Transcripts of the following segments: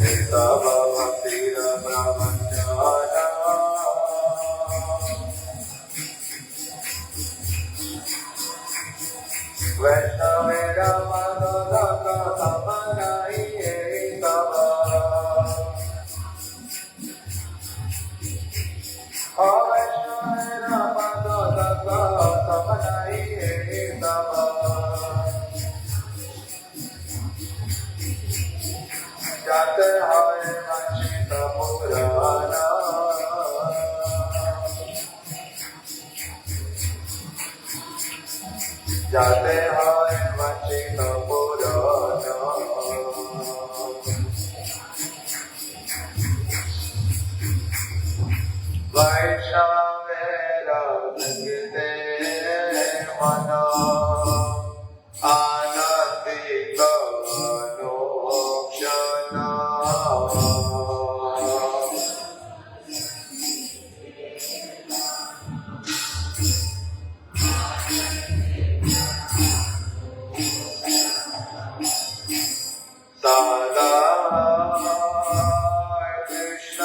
तव भक्तिरप्रपञ्चाना वैष्णवेरमनुरकथमनये तव वैष्णवेरमनुरकथमनये तव जाते हैं वंचित पुराना जाते हैं वंचित पुराना वैष्णवेरा भजते मना आनंदित मनोक्षणा सदा कृष्ण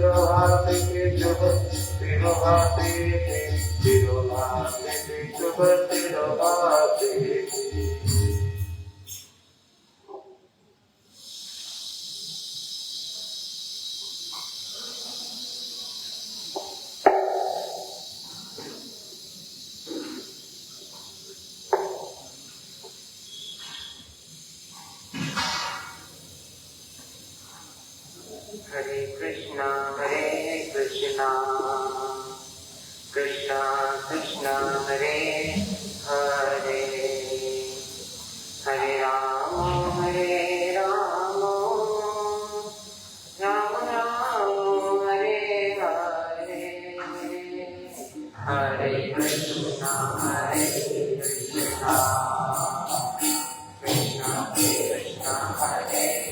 Shubha हाथ के शुभ तीनों हाथे तीनों हाथे के शुभ तीनों हाथे Hare Krishna, Krishna Krishna, Hare Hare, Hare Rama, Rama Rama, Hare Hare, Hare Krishna, Krishna Krishna, Hare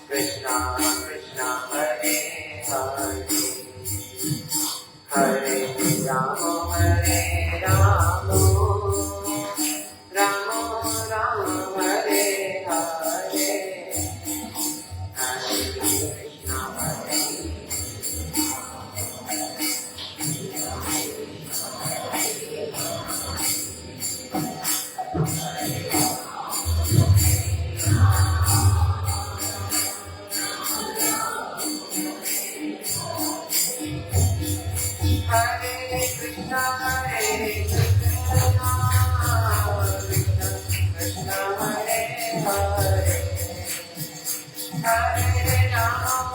Krishna Krishna Hare Hare Hare Rama Hare Rama Rama Rama Hare Hare Hare Krishna Hare Krishna Hare Krishna Krishna Hare Hare Hare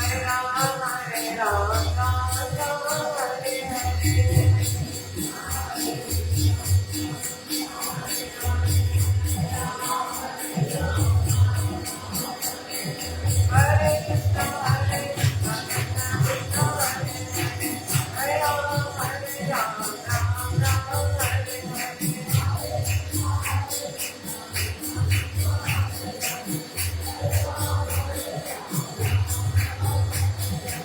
Rama Hare Rama Rama Rama Hare Hare Hare Krishna Hare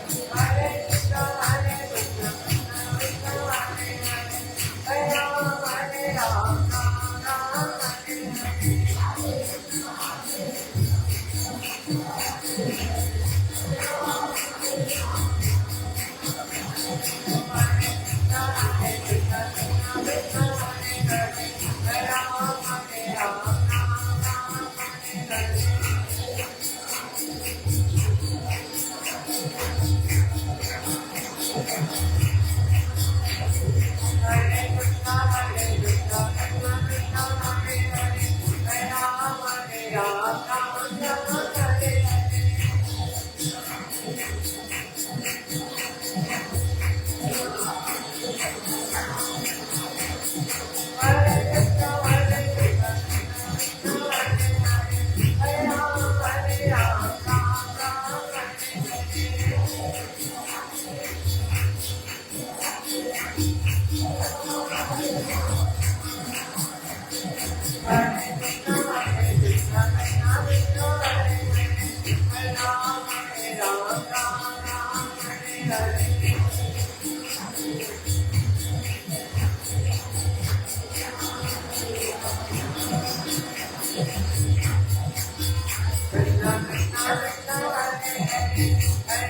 Krishna Krishna Hare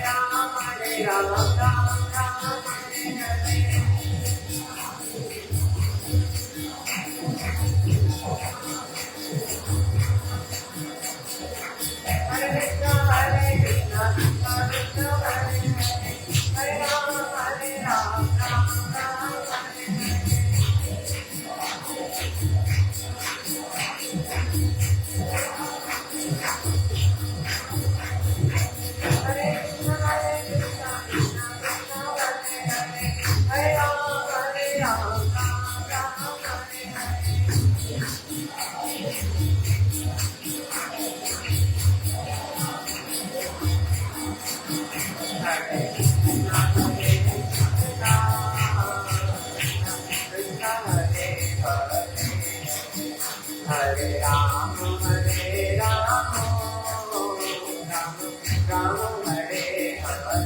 Hare Hare Rama Hare Rama Rama Hare Hare Hare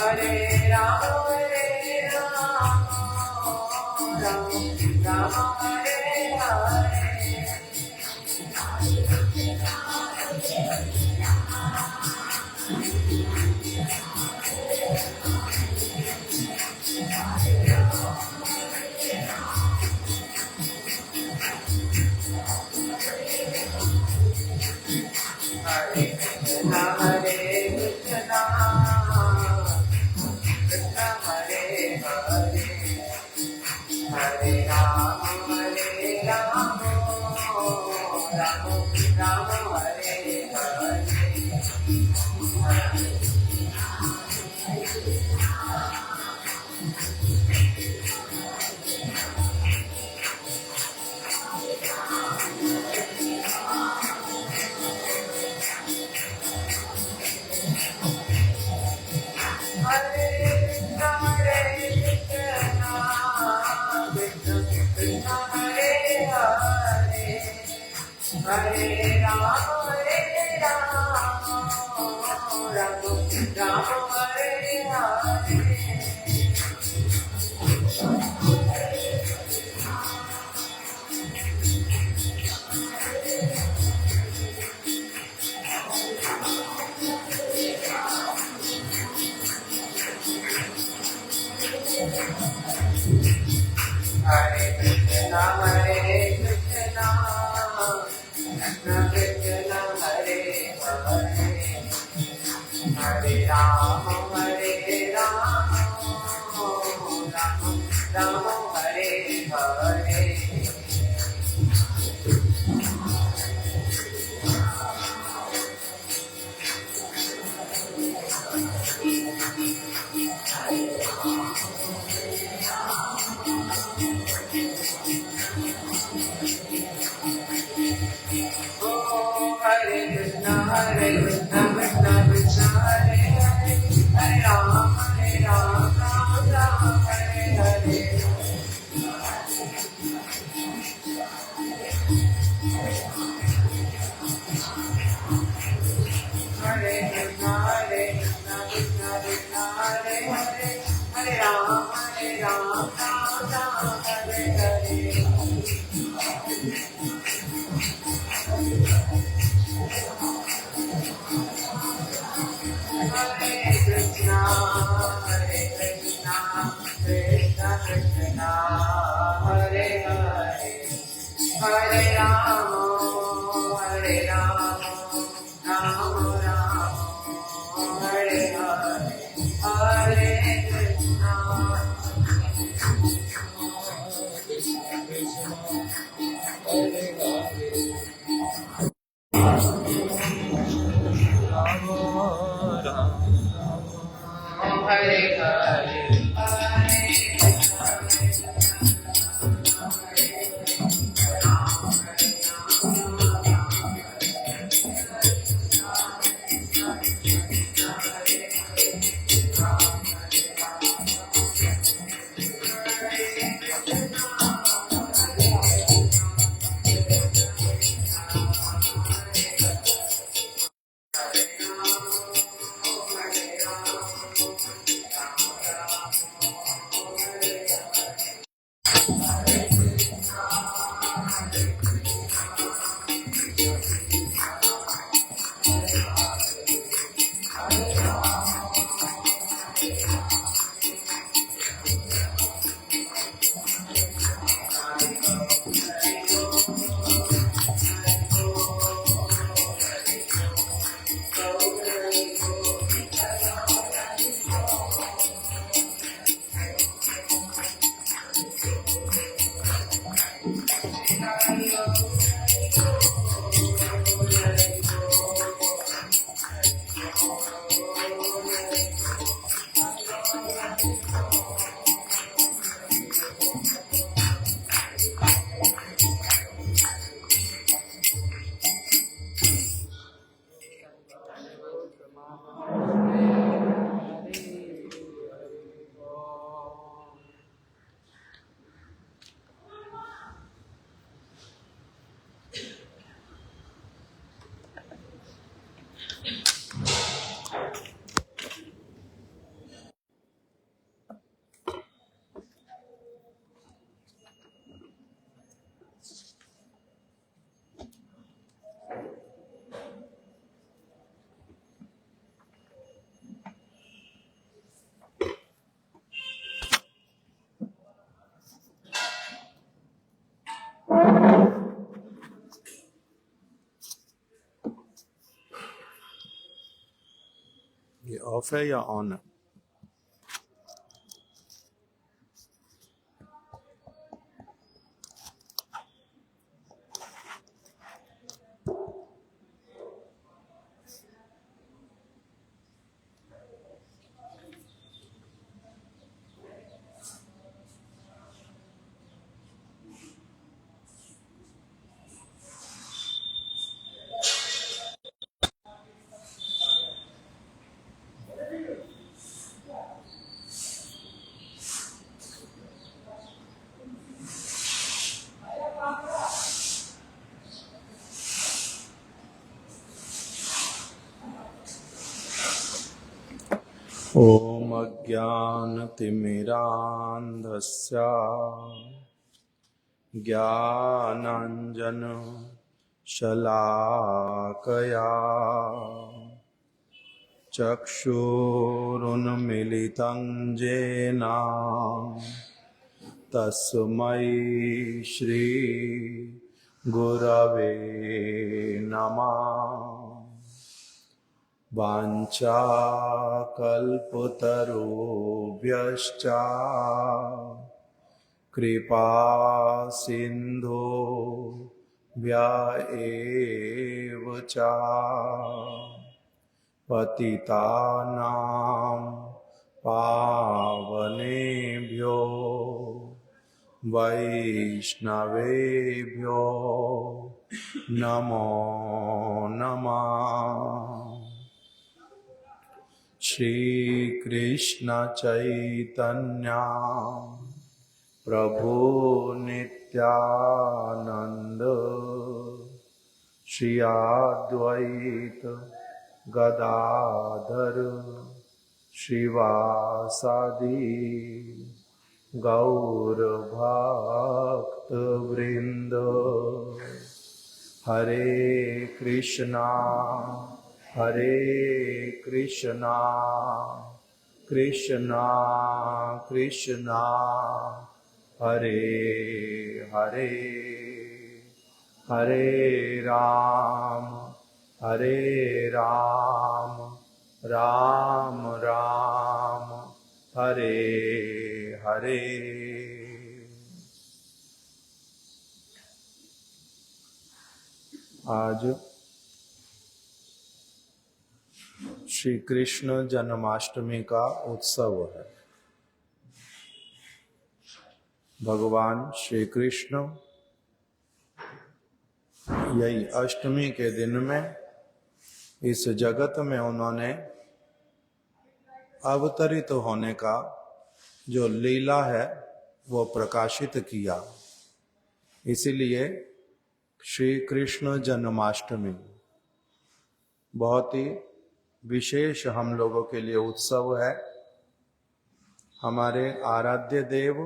Hare Ram, Ram Ram, Hare Hare. Hare Ram, Ram Ram, Hare Hare. Hare Krishna, Hare Krishna, Krishna Krishna, Hare Hare, Hare Ram, Hare Ram, Ram Ram, Hare Hare. Hare Krishna, Hare Krishna, Krishna Krishna, Hare Hare, Hare Ram, Ram Ram, Hare Hare. Hare Krishna, Hare Krishna, Krishna Krishna, Hare Hare, Hare Ram, Ram Ram, Hare Hare. Hare Krishna, Krishna Krishna, Hare Hare, Hare Ram, Ram Ram, Hare Hare, Hare Krishna. Hare Hare, Hare ये of है या on है? ॐ अज्ञानतिमिरान्धस्य ज्ञानाञ्जनशलाकया चक्षुरुन्मीलितं येन तस्मै श्रीगुरवे नमः। वाञ्छाकल्पतरुभ्यश्च कृपा सिन्धुभ्य एव च पतितानां पावनेभ्यो वैष्णवेभ्यो नमो नमः। श्री कृष्ण चैतन्य प्रभु नित्यानंद श्री अद्वैत गदाधर श्रीवासादि गौर भक्त वृंद। हरे कृष्णा कृष्णा कृष्णा हरे हरे, हरे राम राम राम हरे हरे। आज श्री कृष्ण जन्माष्टमी का उत्सव है। भगवान श्री कृष्ण यही अष्टमी के दिन में इस जगत में उन्होंने अवतरित होने का जो लीला है वो प्रकाशित किया। इसीलिए श्री कृष्ण जन्माष्टमी बहुत ही विशेष हम लोगों के लिए उत्सव है। हमारे आराध्य देव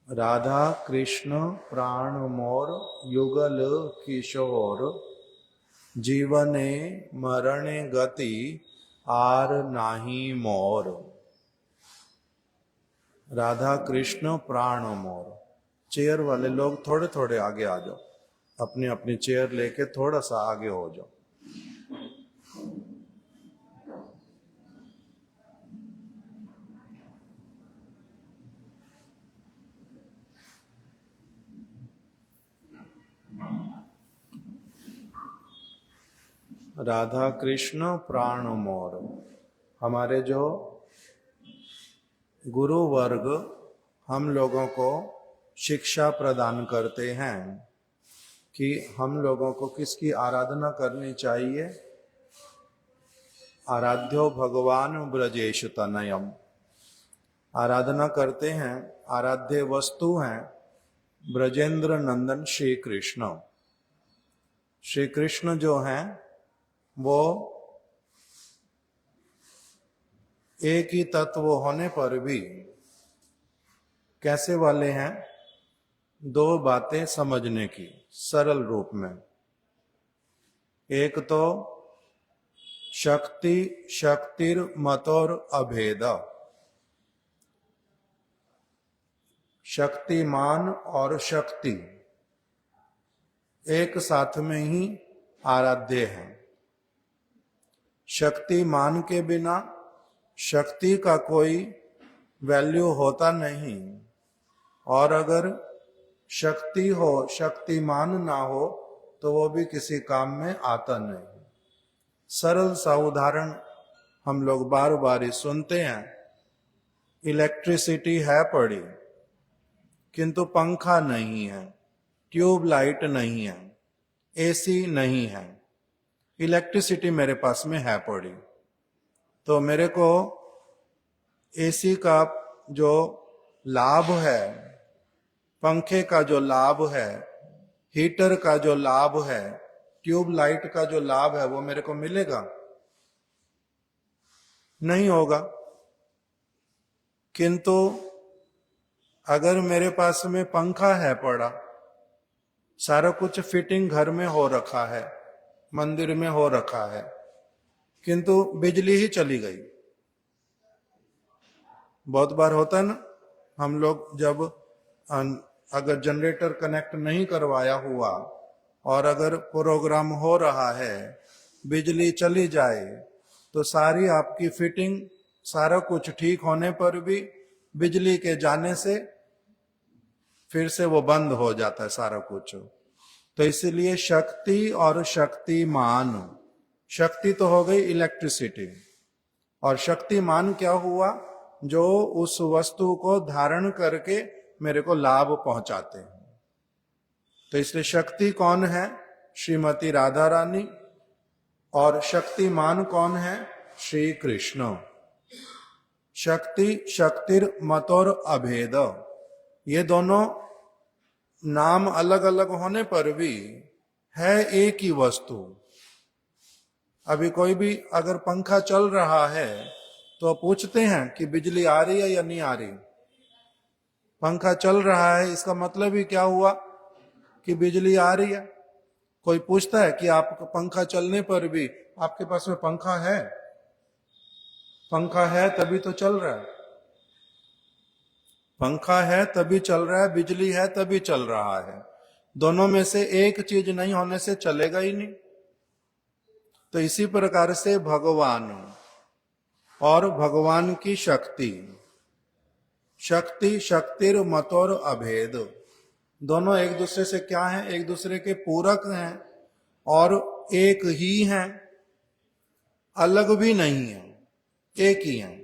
राधा कृष्ण प्राण मोर युगल किशोर जीवने मरणे गति आर नाही मोर। राधा कृष्ण प्राण मोर। चेयर वाले लोग थोड़े थोड़े आगे आ जाओ, अपनी अपनी चेयर लेके थोड़ा सा आगे हो जाओ। राधा कृष्ण प्राण मोर। हमारे जो गुरु वर्ग हम लोगों को शिक्षा प्रदान करते हैं कि हम लोगों को किसकी आराधना करनी चाहिए। आराध्यो भगवान ब्रजेश तनयम। आराधना करते हैं, आराध्य वस्तु हैं ब्रजेंद्र नंदन श्री कृष्ण। श्री कृष्ण जो हैं वो एक ही तत्व होने पर भी कैसे वाले हैं, दो बातें समझने की सरल रूप में। एक तो शक्ति शक्तिर मतोर अभेद। शक्तिमान और शक्ति एक साथ में ही आराध्य हैं। शक्तिमान के बिना शक्ति का कोई वैल्यू होता नहीं, और अगर शक्ति हो शक्तिमान ना हो तो वो भी किसी काम में आता नहीं। सरल सा उदाहरण हम लोग बार बार ही सुनते हैं। इलेक्ट्रिसिटी है पड़ी, किंतु पंखा नहीं है, ट्यूब लाइट नहीं है, एसी नहीं है। इलेक्ट्रिसिटी मेरे पास में है पड़ी, तो मेरे को एसी का जो लाभ है, पंखे का जो लाभ है, हीटर का जो लाभ है, ट्यूब लाइट का जो लाभ है, वो मेरे को मिलेगा? नहीं होगा। किंतु अगर मेरे पास में पंखा है पड़ा, सारा कुछ फिटिंग घर में हो रखा है, मंदिर में हो रखा है, किंतु बिजली ही चली गई। बहुत बार होता है ना, हम लोग जब अगर जनरेटर कनेक्ट नहीं करवाया हुआ और अगर प्रोग्राम हो रहा है, बिजली चली जाए, तो सारी आपकी फिटिंग, सारा कुछ ठीक होने पर भी बिजली के जाने से फिर से वो बंद हो जाता है सारा कुछ। तो इसलिए शक्ति और शक्तिमान, शक्ति तो हो गई इलेक्ट्रिसिटी, और शक्तिमान क्या हुआ? जो उस वस्तु को धारण करके मेरे को लाभ पहुंचाते हैं। तो इसलिए शक्ति कौन है? श्रीमती राधा रानी। और शक्तिमान कौन है? श्री कृष्ण। शक्ति शक्तिर मतोर अभेद, ये दोनों नाम अलग अलग होने पर भी है एक ही वस्तु। अभी कोई भी अगर पंखा चल रहा है तो पूछते हैं कि बिजली आ रही है या नहीं आ रही। पंखा चल रहा है, इसका मतलब ही क्या हुआ कि बिजली आ रही है। कोई पूछता है कि आप पंखा चलने पर भी आपके पास में पंखा है? पंखा है तभी तो चल रहा है। पंखा है तभी चल रहा है, बिजली है तभी चल रहा है। दोनों में से एक चीज नहीं होने से चलेगा ही नहीं। तो इसी प्रकार से भगवान और भगवान की शक्ति, शक्ति शक्तिर मतोर अभेद, दोनों एक दूसरे से क्या हैं? एक दूसरे के पूरक हैं और एक ही हैं, अलग भी नहीं है, एक ही हैं।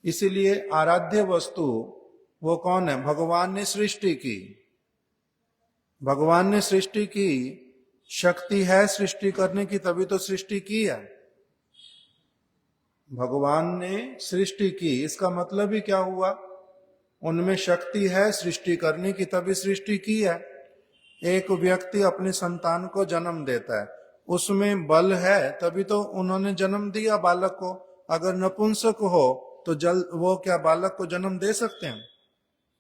इसीलिए आराध्य वस्तु वो कौन है? भगवान ने सृष्टि की। भगवान ने सृष्टि की, शक्ति है सृष्टि करने की, तभी तो सृष्टि की है। भगवान ने सृष्टि की, इसका मतलब ही क्या हुआ? उनमें शक्ति है सृष्टि करने की, तभी सृष्टि की है। एक व्यक्ति अपनी संतान को जन्म देता है, उसमें बल है तभी तो उन्होंने जन्म दिया बालक को। अगर नपुंसक हो तो वो क्या बालक को जन्म दे सकते हैं?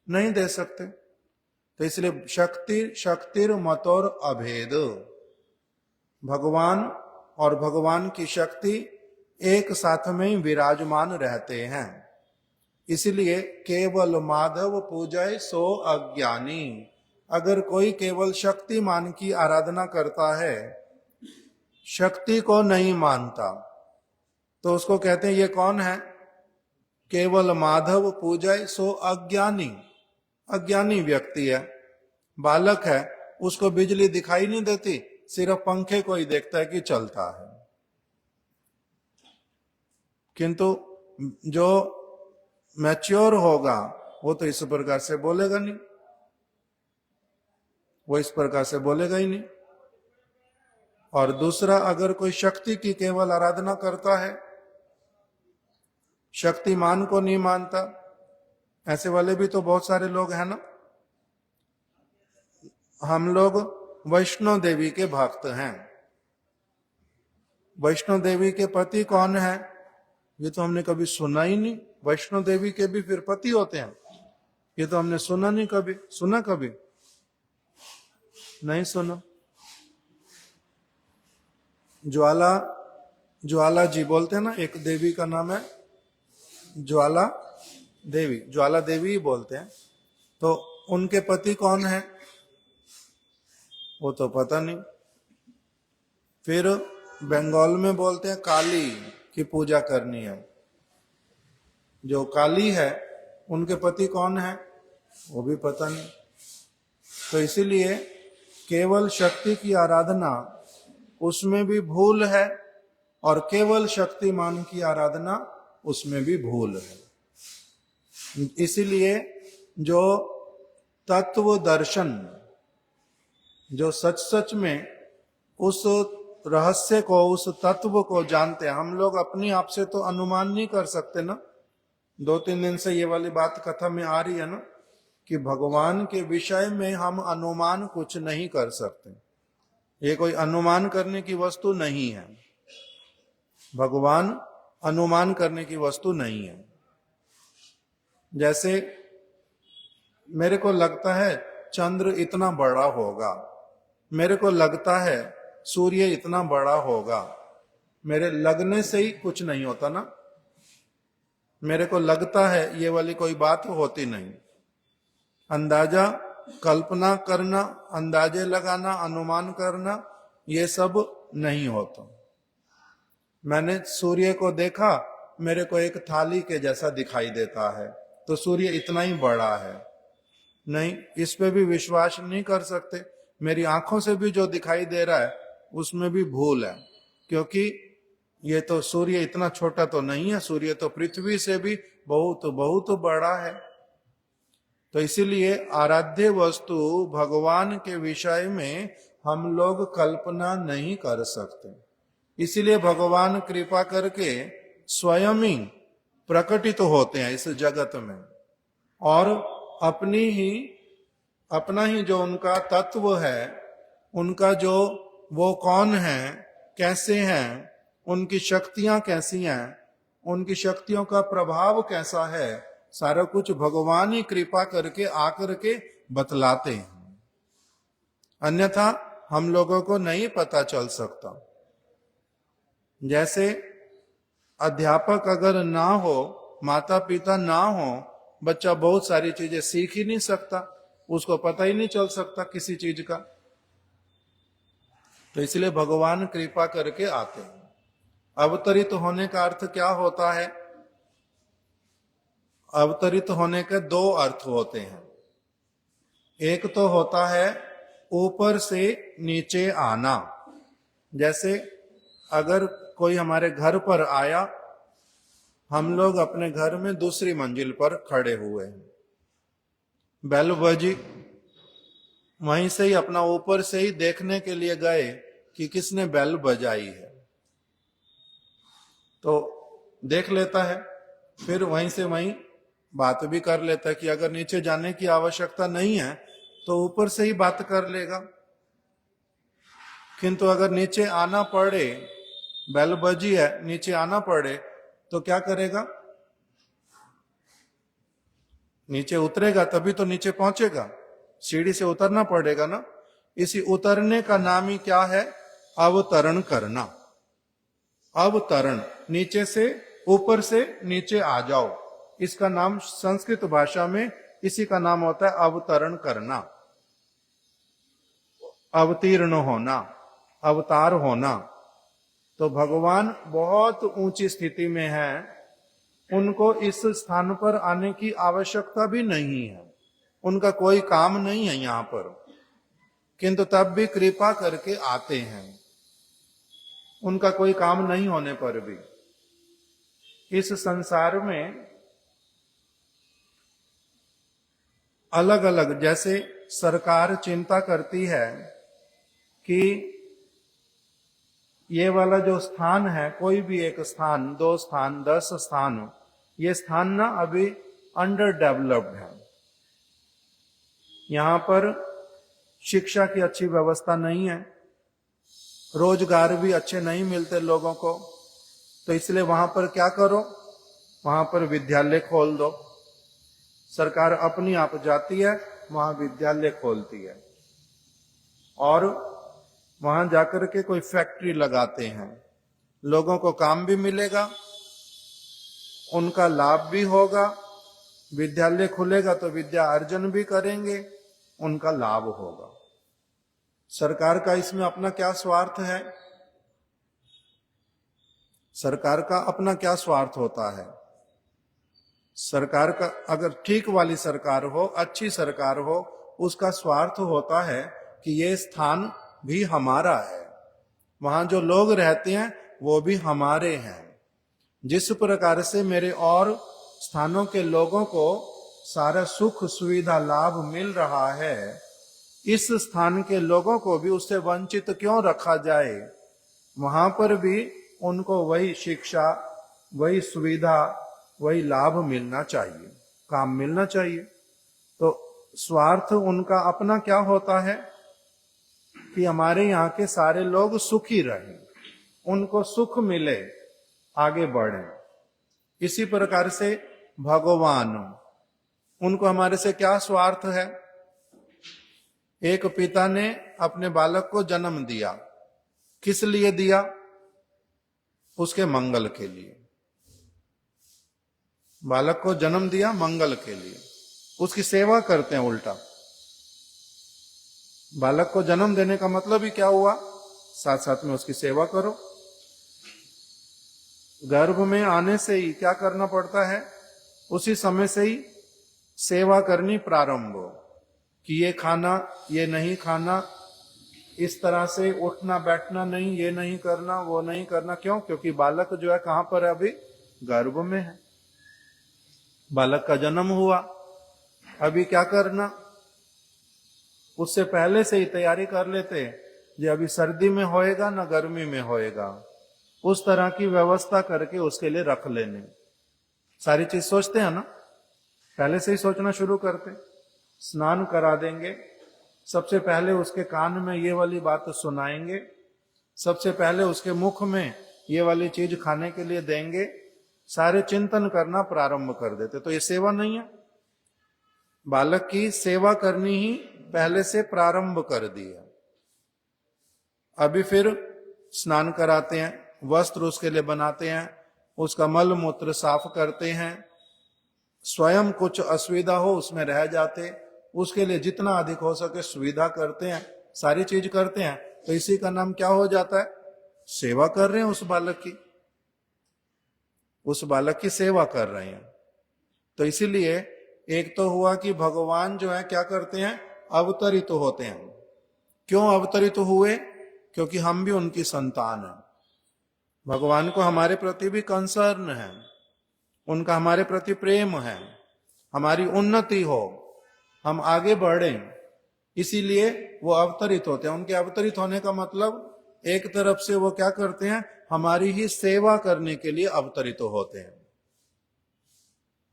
नहीं दे सकते। तो इसलिए शक्ति शक्तिर मतोर अभेद, भगवान और भगवान की शक्ति एक साथ में विराजमान रहते हैं। इसलिए केवल माधव पूजय सो अज्ञानी। अगर कोई केवल शक्तिमान की आराधना करता है, शक्ति को नहीं मानता, तो उसको कहते हैं ये कौन है? केवल माधव पूजय सो अज्ञानी। अज्ञानी व्यक्ति है, बालक है, उसको बिजली दिखाई नहीं देती, सिर्फ पंखे को ही देखता है कि चलता है। किंतु जो मैच्योर होगा वो तो इस प्रकार से बोलेगा नहीं, वो इस प्रकार से बोलेगा ही नहीं। और दूसरा, अगर कोई शक्ति की केवल आराधना करता है, शक्तिमान को नहीं मानता, ऐसे वाले भी तो बहुत सारे लोग हैं ना। हम लोग वैष्णो देवी के भक्त हैं। वैष्णो देवी के पति कौन है? ये तो हमने कभी सुना ही नहीं। वैष्णो देवी के भी फिर पति होते हैं? ये तो हमने सुना नहीं कभी। सुना कभी? नहीं सुना। ज्वाला जी बोलते हैं ना, एक देवी का नाम है ज्वाला देवी, ज्वाला देवी ही बोलते हैं। तो उनके पति कौन है वो तो पता नहीं। फिर बंगाल में बोलते हैं काली की पूजा करनी है। जो काली है उनके पति कौन है वो भी पता नहीं। तो इसीलिए केवल शक्ति की आराधना उसमें भी भूल है और केवल शक्तिमान की आराधना उसमें भी भूल है। इसीलिए जो तत्व दर्शन, जो सच सच में उस रहस्य को, उस तत्व को जानते हैं, हम लोग अपनी आप से तो अनुमान नहीं कर सकते ना। 2-3 दिन से ये वाली बात कथा में आ रही है ना कि भगवान के विषय में हम अनुमान कुछ नहीं कर सकते। ये कोई अनुमान करने की वस्तु नहीं है। भगवान अनुमान करने की वस्तु नहीं है। जैसे मेरे को लगता है चंद्र इतना बड़ा होगा, मेरे को लगता है सूर्य इतना बड़ा होगा, मेरे लगने से ही कुछ नहीं होता ना। मेरे को लगता है ये वाली कोई बात होती नहीं। अंदाजा, कल्पना करना, अंदाजे लगाना, अनुमान करना, ये सब नहीं होता। मैंने सूर्य को देखा, मेरे को एक थाली के जैसा दिखाई देता है, तो सूर्य इतना ही बड़ा है। नहीं, इस पे भी विश्वास नहीं कर सकते। मेरी आंखों से भी जो दिखाई दे रहा है उसमें भी भूल है, क्योंकि ये तो सूर्य इतना छोटा तो नहीं है, सूर्य तो पृथ्वी से भी बहुत बहुत बड़ा है। तो इसीलिए आराध्य वस्तु भगवान के विषय में हम लोग कल्पना नहीं कर सकते। इसीलिए भगवान कृपा करके स्वयं ही प्रकटित होते हैं इस जगत में, और अपना ही जो उनका तत्व है, उनका जो वो कौन है, कैसे हैं, उनकी शक्तियां कैसी हैं, उनकी शक्तियों का प्रभाव कैसा है, सारा कुछ भगवान ही कृपा करके आकर के बतलाते हैं। अन्यथा हम लोगों को नहीं पता चल सकता। जैसे अध्यापक अगर ना हो, माता पिता ना हो, बच्चा बहुत सारी चीजें सीख ही नहीं सकता, उसको पता ही नहीं चल सकता किसी चीज का। तो इसलिए भगवान कृपा करके आते हैं। अवतरित होने का अर्थ क्या होता है? अवतरित होने के 2 अर्थ होते हैं। एक तो होता है ऊपर से नीचे आना। जैसे अगर कोई हमारे घर पर आया, हम लोग अपने घर में दूसरी मंजिल पर खड़े हुए हैं, बेल बजी, वहीं से ही अपना ऊपर से ही देखने के लिए गए कि किसने बेल बजाई है, तो देख लेता है, फिर वहीं से वहीं बात भी कर लेता है कि अगर नीचे जाने की आवश्यकता नहीं है तो ऊपर से ही बात कर लेगा। किंतु अगर नीचे आना पड़े, बेल बजी है, नीचे आना पड़े, तो क्या करेगा? नीचे उतरेगा तभी तो नीचे पहुंचेगा, सीढ़ी से उतरना पड़ेगा ना। इसी उतरने का नाम ही क्या है? अवतरण करना। अवतरण, नीचे से, ऊपर से नीचे आ जाओ, इसका नाम संस्कृत भाषा में इसी का नाम होता है अवतरण करना, अवतीर्ण होना, अवतार होना। तो भगवान बहुत ऊंची स्थिति में है, उनको इस स्थान पर आने की आवश्यकता भी नहीं है, उनका कोई काम नहीं है यहां पर, किंतु तब भी कृपा करके आते हैं, उनका कोई काम नहीं होने पर भी। इस संसार में अलग अलग, जैसे सरकार चिंता करती है कि ये वाला जो स्थान है, कोई भी एक स्थान, 2 स्थान, 10 स्थान, ये स्थान ना अभी अंडर डेवलप्ड है, यहां पर शिक्षा की अच्छी व्यवस्था नहीं है, रोजगार भी अच्छे नहीं मिलते लोगों को, तो इसलिए वहां पर क्या करो, वहां पर विद्यालय खोल दो। सरकार अपनी आप जाती है, वहां विद्यालय खोलती है और वहां जाकर के कोई फैक्ट्री लगाते हैं, लोगों को काम भी मिलेगा, उनका लाभ भी होगा, विद्यालय खुलेगा तो विद्या अर्जन भी करेंगे, उनका लाभ होगा। सरकार का इसमें अपना क्या स्वार्थ है? सरकार का अपना क्या स्वार्थ होता है? सरकार का अगर ठीक वाली सरकार हो, अच्छी सरकार हो, उसका स्वार्थ होता है कि ये स्थान भी हमारा है, वहां जो लोग रहते हैं वो भी हमारे हैं। जिस प्रकार से मेरे और स्थानों के लोगों को सारा सुख सुविधा लाभ मिल रहा है, इस स्थान के लोगों को भी उससे वंचित क्यों रखा जाए? वहां पर भी उनको वही शिक्षा, वही सुविधा, वही लाभ मिलना चाहिए, काम मिलना चाहिए। तो स्वार्थ उनका अपना क्या होता है कि हमारे यहाँ के सारे लोग सुखी रहें, उनको सुख मिले, आगे बढ़ें। इसी प्रकार से भगवान, उनको हमारे से क्या स्वार्थ है? एक पिता ने अपने बालक को जन्म दिया, किस लिए दिया? उसके मंगल के लिए। बालक को जन्म दिया मंगल के लिए, उसकी सेवा करते हैं उल्टा। बालक को जन्म देने का मतलब ही क्या हुआ? साथ साथ में उसकी सेवा करो। गर्भ में आने से ही क्या करना पड़ता है? उसी समय से ही सेवा करनी प्रारंभ हो कि ये खाना, ये नहीं खाना, इस तरह से उठना बैठना नहीं, ये नहीं करना, वो नहीं करना। क्यों? क्योंकि बालक जो है कहां पर है? अभी गर्भ में है। बालक का जन्म हुआ, अभी क्या करना? उससे पहले से ही तैयारी कर लेते, ये अभी सर्दी में होएगा ना गर्मी में होएगा, उस तरह की व्यवस्था करके उसके लिए रख लेने। सारी चीज सोचते हैं ना, पहले से ही सोचना शुरू करते। स्नान करा देंगे, सबसे पहले उसके कान में ये वाली बात सुनाएंगे, सबसे पहले उसके मुख में ये वाली चीज खाने के लिए देंगे, सारे चिंतन करना प्रारंभ कर देते। तो ये सेवा नहीं है? बालक की सेवा करनी ही पहले से प्रारंभ कर दिया। अभी फिर स्नान कराते हैं, वस्त्र उसके लिए बनाते हैं, उसका मल मूत्र साफ करते हैं, स्वयं कुछ असुविधा हो उसमें रह जाते, उसके लिए जितना अधिक हो सके सुविधा करते हैं, सारी चीज करते हैं। तो इसी का नाम क्या हो जाता है? सेवा कर रहे हैं उस बालक की, उस बालक की सेवा कर रहे हैं। तो इसीलिए एक तो हुआ कि भगवान जो है क्या करते हैं? अवतरित होते हैं। क्यों अवतरित हुए? क्योंकि हम भी उनकी संतान हैं। भगवान को हमारे प्रति भी कंसर्न है, उनका हमारे प्रति प्रेम है, हमारी उन्नति हो, हम आगे बढ़ें, इसीलिए वो अवतरित होते हैं। उनके अवतरित होने का मतलब एक तरफ से वो क्या करते हैं? हमारी ही सेवा करने के लिए अवतरित होते हैं,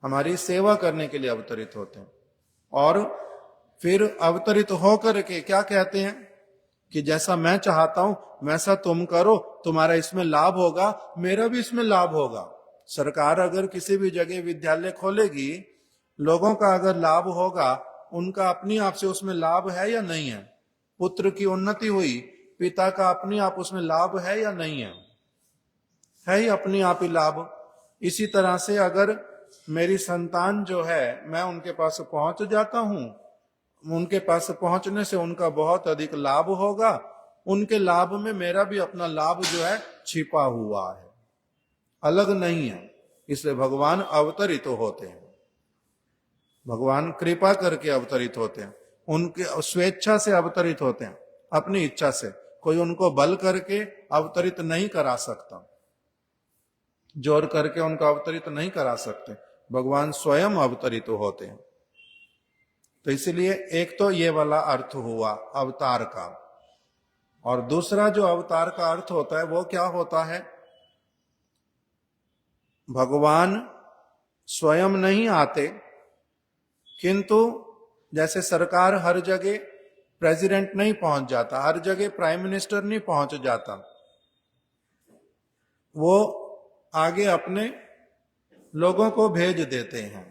हमारी सेवा करने के लिए अवतरित होते हैं। और फिर अवतरित होकर के क्या कहते हैं कि जैसा मैं चाहता हूं वैसा तुम करो, तुम्हारा इसमें लाभ होगा, मेरा भी इसमें लाभ होगा। सरकार अगर किसी भी जगह विद्यालय खोलेगी, लोगों का अगर लाभ होगा, उनका अपनी आप से उसमें लाभ है या नहीं है? पुत्र की उन्नति हुई, पिता का अपनी आप उसमें लाभ है या नहीं है? है ही अपनी आप ही लाभ। इसी तरह से अगर मेरी संतान जो है, मैं उनके पास पहुंच जाता हूं, उनके पास पहुंचने से उनका बहुत अधिक लाभ होगा, उनके लाभ में मेरा भी अपना लाभ जो है छिपा हुआ है, अलग नहीं है। इसलिए भगवान अवतरित होते हैं, भगवान कृपा करके अवतरित होते हैं, उनके स्वेच्छा से अवतरित होते हैं, अपनी इच्छा से। कोई उनको बल करके अवतरित नहीं करा सकता, जोर करके उनको अवतरित नहीं करा सकते, भगवान स्वयं अवतरित होते हैं। तो इसलिए एक तो ये वाला अर्थ हुआ अवतार का, और दूसरा जो अवतार का अर्थ होता है वो क्या होता है? भगवान स्वयं नहीं आते, किंतु जैसे सरकार हर जगह प्रेसिडेंट नहीं पहुंच जाता, हर जगह प्राइम मिनिस्टर नहीं पहुंच जाता, वो आगे अपने लोगों को भेज देते हैं।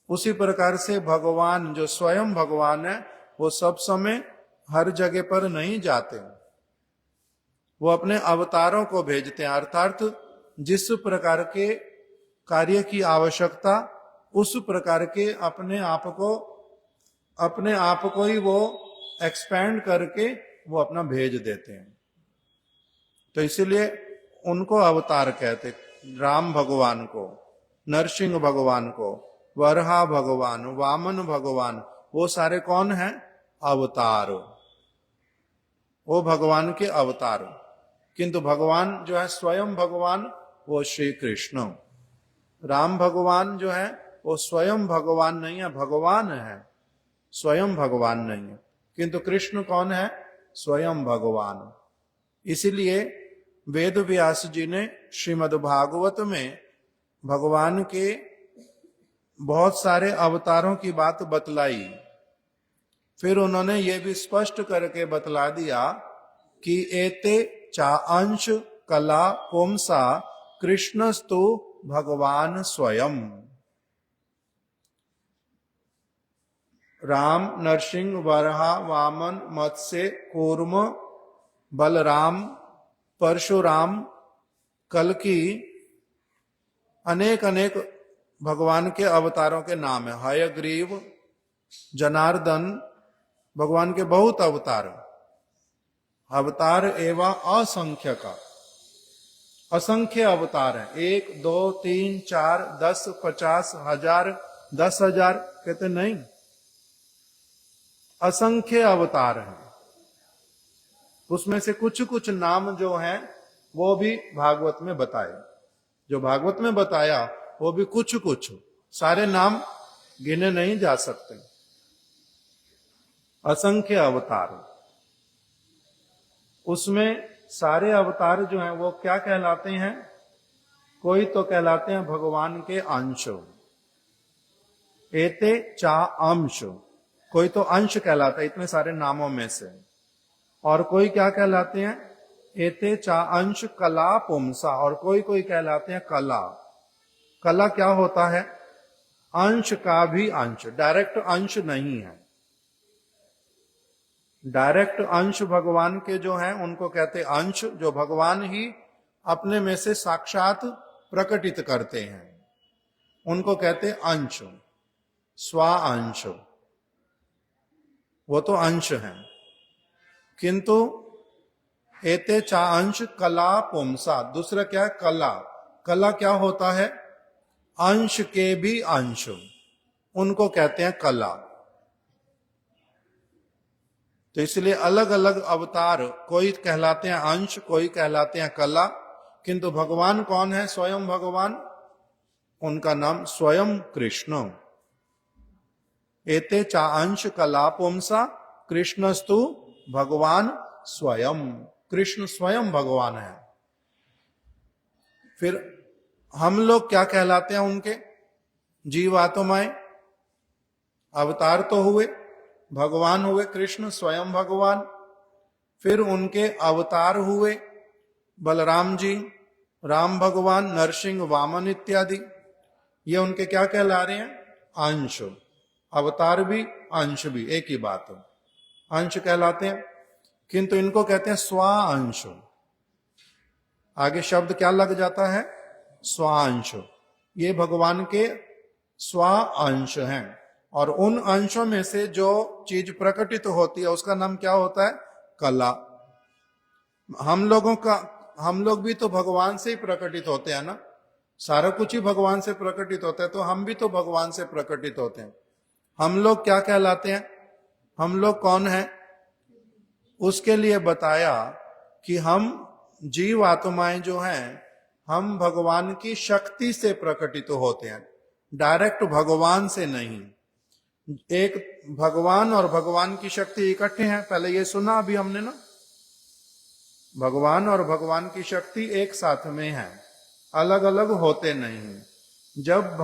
उसी प्रकार से भगवान जो स्वयं भगवान है, वो सब समय हर जगह पर नहीं जाते, वो अपने अवतारों को भेजते हैं। अर्थात जिस प्रकार के कार्य की आवश्यकता, उस प्रकार के अपने आप को ही वो एक्सपेंड करके वो अपना भेज देते हैं। तो इसीलिए उनको अवतार कहते, राम भगवान को, नरसिंह भगवान को, वरहा भगवान, वामन भगवान, वो सारे कौन हैं? अवतार, वो भगवान के अवतार। किंतु भगवान जो है स्वयं भगवान, वो श्री कृष्ण। राम भगवान जो है वो स्वयं भगवान नहीं है, भगवान है, स्वयं भगवान नहीं है। किंतु कृष्ण कौन है? स्वयं भगवान। इसीलिए वेद व्यास जी ने श्रीमद् भागवत में भगवान के बहुत सारे अवतारों की बात बतलाई। फिर उन्होंने ये भी स्पष्ट करके बतला दिया कि एते चा अंश कला पुंसा कृष्णस्तु भगवान स्वयं। राम, नरसिंह, वराह, वामन, मत्स्य, कूर्म, बलराम, परशुराम, कल्कि, अनेक अनेक भगवान के अवतारों के नाम है। हयग्रीव, जनार्दन, भगवान के बहुत अवतार। अवतार एवं असंख्य का, असंख्य अवतार है। 1, 2, 3, 4, 10, 50, 1000, 10,000 कहते नहीं, असंख्य अवतार हैं। उसमें से कुछ कुछ नाम जो हैं वो भी भागवत में बताए, जो भागवत में बताया वो भी कुछ कुछ, सारे नाम गिने नहीं जा सकते। असंख्य अवतार, उसमें सारे अवतार जो हैं वो क्या कहलाते हैं? कोई तो कहलाते हैं भगवान के अंश, एते चा अंश, कोई तो अंश कहलाता है इतने सारे नामों में से। और कोई क्या कहलाते हैं? एते चा अंश कला पुंसा, और कोई कोई कहलाते हैं कला। कला क्या होता है? अंश का भी अंश, डायरेक्ट अंश नहीं है। डायरेक्ट अंश भगवान के जो हैं उनको कहते अंश, जो भगवान ही अपने में से साक्षात प्रकटित करते हैं, उनको कहते अंश, स्वा अंश, वो तो अंश हैं। किंतु एते चा अंश कला पुंसा, दूसरा क्या है? कला। कला क्या होता है? अंश के भी अंश, उनको कहते हैं कला। तो इसलिए अलग अलग अवतार, कोई कहलाते हैं अंश, कोई कहलाते हैं कला। किंतु भगवान कौन है? स्वयं भगवान, उनका नाम स्वयं कृष्ण। एते चा अंश कला पुंसा कृष्णस्तु भगवान स्वयं, कृष्ण स्वयं भगवान है। फिर हम लोग क्या कहलाते हैं? उनके जीवात्माएं। अवतार तो हुए, भगवान हुए कृष्ण स्वयं भगवान, फिर उनके अवतार हुए बलराम जी, राम भगवान, नरसिंह, वामन इत्यादि। ये उनके क्या कहला रहे हैं? अंश। अवतार भी अंश भी एक ही बात है, अंश कहलाते हैं। किंतु इनको कहते हैं स्वा अंश। आगे शब्द क्या लग जाता है? स्वांश। ये भगवान के स्वा अंश हैं। और उन अंशों में से जो चीज प्रकटित होती है उसका नाम क्या होता है? कला। हम लोग भी तो भगवान से ही प्रकटित होते हैं ना, सारा कुछ ही भगवान से प्रकटित होता है, तो हम भी तो भगवान से प्रकटित होते हैं। हम लोग क्या कहलाते हैं? हम लोग कौन हैं? उसके लिए बताया कि हम जीव आत्माएं जो हैं, हम भगवान की शक्ति से प्रकटित होते हैं, डायरेक्ट भगवान से नहीं। एक भगवान और भगवान की शक्ति इकट्ठे हैं, पहले ये सुना अभी हमने ना, भगवान और भगवान की शक्ति एक साथ में है, अलग अलग होते नहीं। जब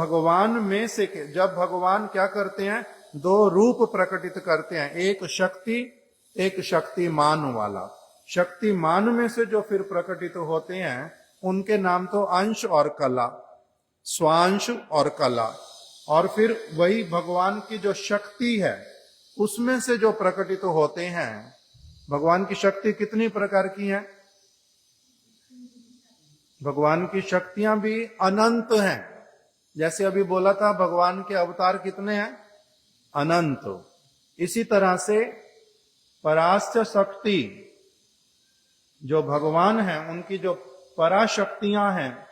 भगवान क्या करते हैं? दो रूप प्रकटित करते हैं, एक शक्ति, एक शक्तिमान वाला। शक्तिमान में से जो फिर प्रकटित होते हैं उनके नाम तो अंश और कला, स्वांश और कला। और फिर वही भगवान की जो शक्ति है उसमें से जो प्रकटित होते हैं, भगवान की शक्ति कितनी प्रकार की है? भगवान की शक्तियां भी अनंत हैं। जैसे अभी बोला था भगवान के अवतार कितने हैं? अनंत। इसी तरह से परास्य शक्ति जो भगवान है उनकी जो पराशक्तियां हैं,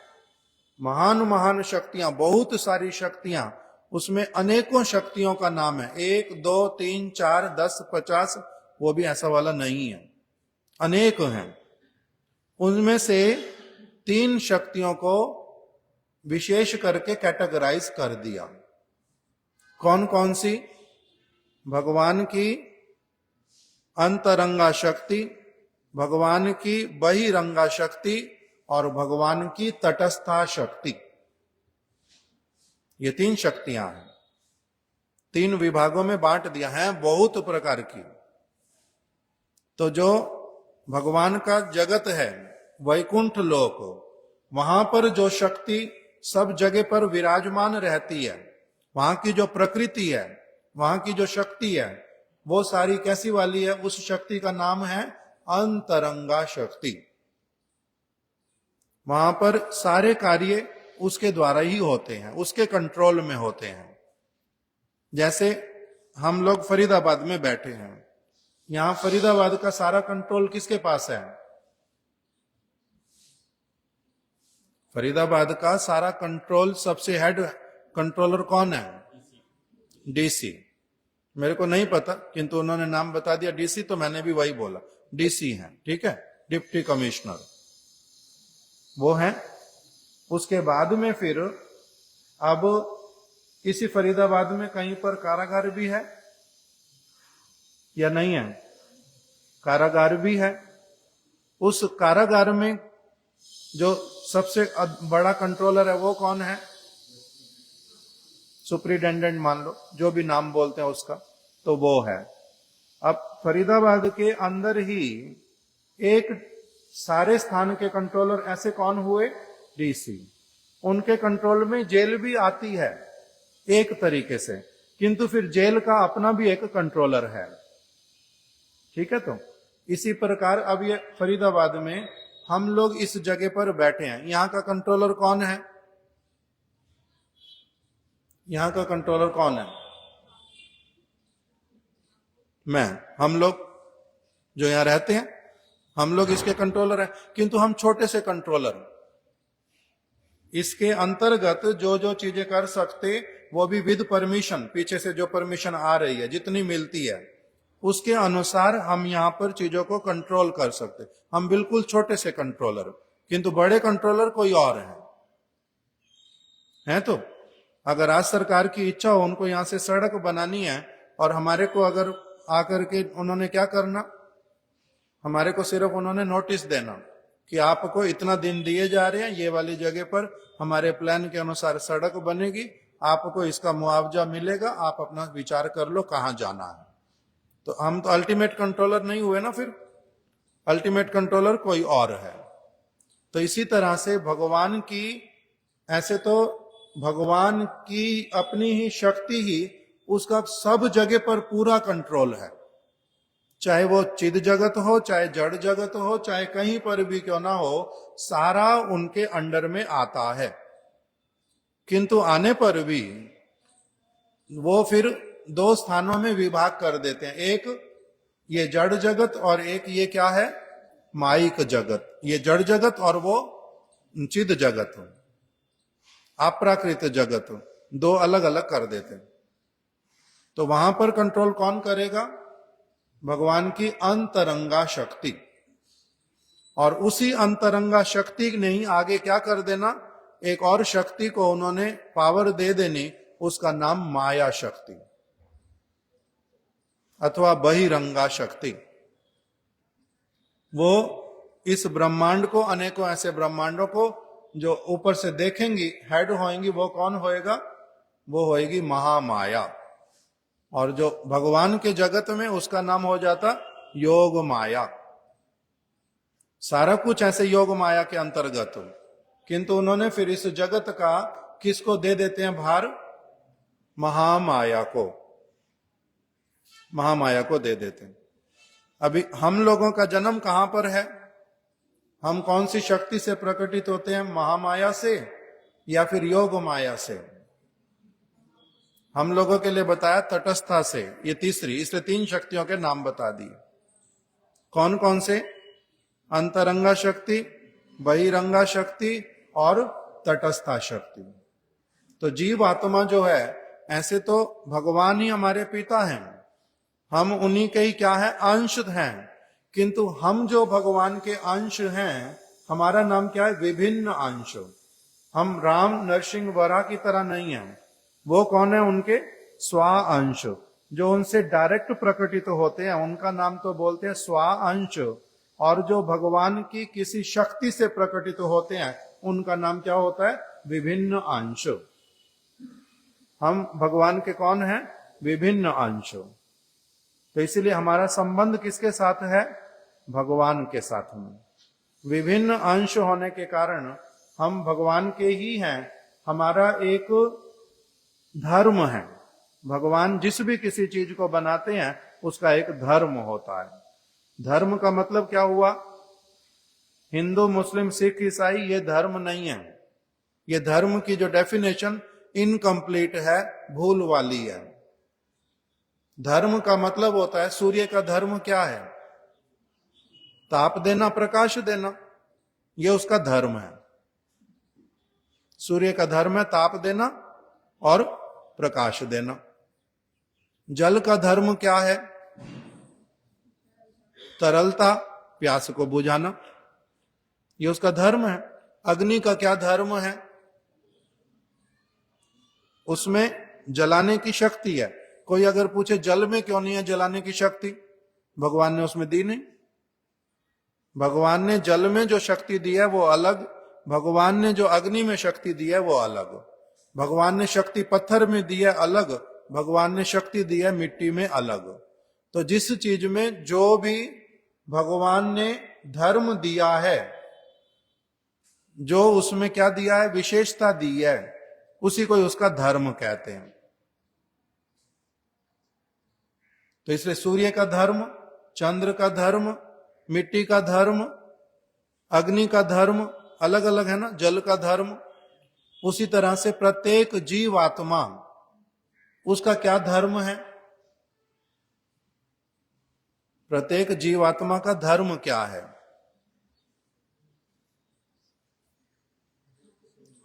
महान महान शक्तियां, बहुत सारी शक्तियां, उसमें अनेकों शक्तियों का नाम है। 1 2 3 4 10 50, वो भी ऐसा वाला नहीं है, अनेक हैं। उनमें से 3 शक्तियों को विशेष करके कैटेगराइज कर दिया। कौन कौन सी? भगवान की अंतरंगा शक्ति, भगवान की बहिरंगा शक्ति और भगवान की तटस्था शक्ति। ये 3 शक्तियां हैं, 3 विभागों में बांट दिया है, बहुत प्रकार की। तो जो भगवान का जगत है, वैकुंठ लोक, वहां पर जो शक्ति सब जगह पर विराजमान रहती है, वहां की जो प्रकृति है, वहां की जो शक्ति है, वो सारी कैसी वाली है? उस शक्ति का नाम है अंतरंगा शक्ति। वहां पर सारे कार्य उसके द्वारा ही होते हैं, उसके कंट्रोल में होते हैं। जैसे हम लोग फरीदाबाद में बैठे हैं, यहां फरीदाबाद का सारा कंट्रोल किसके पास है? फरीदाबाद का सारा कंट्रोल, सबसे हेड कंट्रोलर कौन है? डीसी। मेरे को नहीं पता, किंतु उन्होंने नाम बता दिया डीसी, तो मैंने भी वही बोला, डीसी है, ठीक है, डिप्टी कमिश्नर वो है। उसके बाद में फिर अब इसी फरीदाबाद में कहीं पर कारागार भी है या नहीं है? कारागार भी है। उस कारागार में जो सबसे बड़ा कंट्रोलर है वो कौन है? सुप्रिटेंडेंट मान लो, जो भी नाम बोलते हैं उसका, तो वो है। अब फरीदाबाद के अंदर ही एक सारे स्थान के कंट्रोलर ऐसे कौन हुए? डीसी। उनके कंट्रोल में जेल भी आती है एक तरीके से, किंतु फिर जेल का अपना भी एक कंट्रोलर है, ठीक है। तो इसी प्रकार अब ये फरीदाबाद में हम लोग इस जगह पर बैठे हैं, यहां का कंट्रोलर कौन है? यहां का कंट्रोलर कौन है? मैं, हम लोग जो यहां रहते हैं, हम लोग इसके कंट्रोलर हैं, किंतु हम छोटे से कंट्रोलर। इसके अंतर्गत जो जो चीजें कर सकते, वो भी विद परमिशन, पीछे से जो परमिशन आ रही है, जितनी मिलती है उसके अनुसार हम यहां पर चीजों को कंट्रोल कर सकते। हम बिल्कुल छोटे से कंट्रोलर, किंतु बड़े कंट्रोलर कोई और है। तो अगर आज सरकार की इच्छा हो उनको यहां से सड़क बनानी है, और हमारे को अगर आकर के उन्होंने क्या करना, हमारे को सिर्फ उन्होंने नोटिस देना कि आपको इतना दिन दिए जा रहे हैं, ये वाली जगह पर हमारे प्लान के अनुसार सड़क बनेगी, आपको इसका मुआवजा मिलेगा, आप अपना विचार कर लो कहां जाना है। तो हम तो अल्टीमेट कंट्रोलर नहीं हुए ना, फिर अल्टीमेट कंट्रोलर कोई और है। तो इसी तरह से भगवान की, ऐसे तो भगवान की अपनी ही शक्ति ही उसका सब जगह पर पूरा कंट्रोल है, चाहे वो चिद जगत हो, चाहे जड़ जगत हो, चाहे कहीं पर भी क्यों ना हो, सारा उनके अंडर में आता है। किंतु आने पर भी वो फिर 2 स्थानों में विभाग कर देते हैं, एक ये जड़ जगत और एक ये क्या है, माइक जगत। ये जड़ जगत और वो चिद जगत, अप्राकृत जगत, 2 अलग अलग कर देते हैं। तो वहां पर कंट्रोल कौन करेगा? भगवान की अंतरंगा शक्ति। और उसी अंतरंगा शक्ति ने ही आगे क्या कर देना, एक और शक्ति को उन्होंने पावर दे देनी, उसका नाम माया शक्ति अथवा बहिरंगा शक्ति। वो इस ब्रह्मांड को, अनेकों ऐसे ब्रह्मांडों को जो ऊपर से देखेंगी, हेड होएंगी, वो कौन होएगा? वो होएगी महामाया। और जो भगवान के जगत में उसका नाम हो जाता योग माया। सारा कुछ ऐसे योग माया के अंतर्गत, किंतु उन्होंने फिर इस जगत का किसको दे देते हैं भार? महामाया को, महामाया को दे देते हैं। अभी हम लोगों का जन्म कहां पर है? हम कौन सी शक्ति से प्रकटित होते हैं? महामाया से या फिर योग माया से? हम लोगों के लिए बताया तटस्था से, ये तीसरी, इसलिए 3 शक्तियों के नाम बता दिए। कौन कौन से? अंतरंगा शक्ति, बहिरंगा शक्ति और तटस्था शक्ति। तो जीव आत्मा जो है, ऐसे तो भगवान ही हमारे पिता हैं, हम उन्हीं के ही क्या है, अंश हैं, किंतु हम जो भगवान के अंश हैं, हमारा नाम क्या है, विभिन्न अंश। हम राम नरसिंह वरा की तरह नहीं हैं। वो कौन है, उनके स्वा अंश, जो उनसे डायरेक्ट प्रकटित होते हैं, उनका नाम तो बोलते हैं स्वा अंश। और जो भगवान की किसी शक्ति से प्रकटित होते हैं, उनका नाम क्या होता है, विभिन्न अंश। हम भगवान के कौन हैं, विभिन्न अंश। तो इसीलिए हमारा संबंध किसके साथ है, भगवान के साथ में। विभिन्न अंश होने के कारण हम भगवान के ही हैं। हमारा एक धर्म है, भगवान जिस भी किसी चीज को बनाते हैं उसका एक धर्म होता है। धर्म का मतलब क्या हुआ, हिंदू मुस्लिम सिख ईसाई ये धर्म नहीं है। ये धर्म की जो डेफिनेशन इनकम्प्लीट है, भूल वाली है। धर्म का मतलब होता है, सूर्य का धर्म क्या है, ताप देना, प्रकाश देना, ये उसका धर्म है। सूर्य का धर्म है ताप देना और प्रकाश देना। जल का धर्म क्या है, तरलता, प्यास को बुझाना, ये उसका धर्म है। अग्नि का क्या धर्म है, उसमें जलाने की शक्ति है। कोई अगर पूछे जल में क्यों नहीं है जलाने की शक्ति, भगवान ने उसमें दी नहीं। भगवान ने जल में जो शक्ति दी है वो अलग, भगवान ने जो अग्नि में शक्ति दी है वो अलग। भगवान ने शक्ति पत्थर में दी है अलग, भगवान ने शक्ति दी है मिट्टी में अलग। तो जिस चीज में जो भी भगवान ने धर्म दिया है, जो उसमें क्या दिया है, विशेषता दी है, उसी को उसका धर्म कहते हैं। तो इसलिए सूर्य का धर्म, चंद्र का धर्म, मिट्टी का धर्म, अग्नि का धर्म अलग अलग है ना, जल का धर्म। उसी तरह से प्रत्येक जीव आत्मा, उसका क्या धर्म है, प्रत्येक जीवात्मा का धर्म क्या है।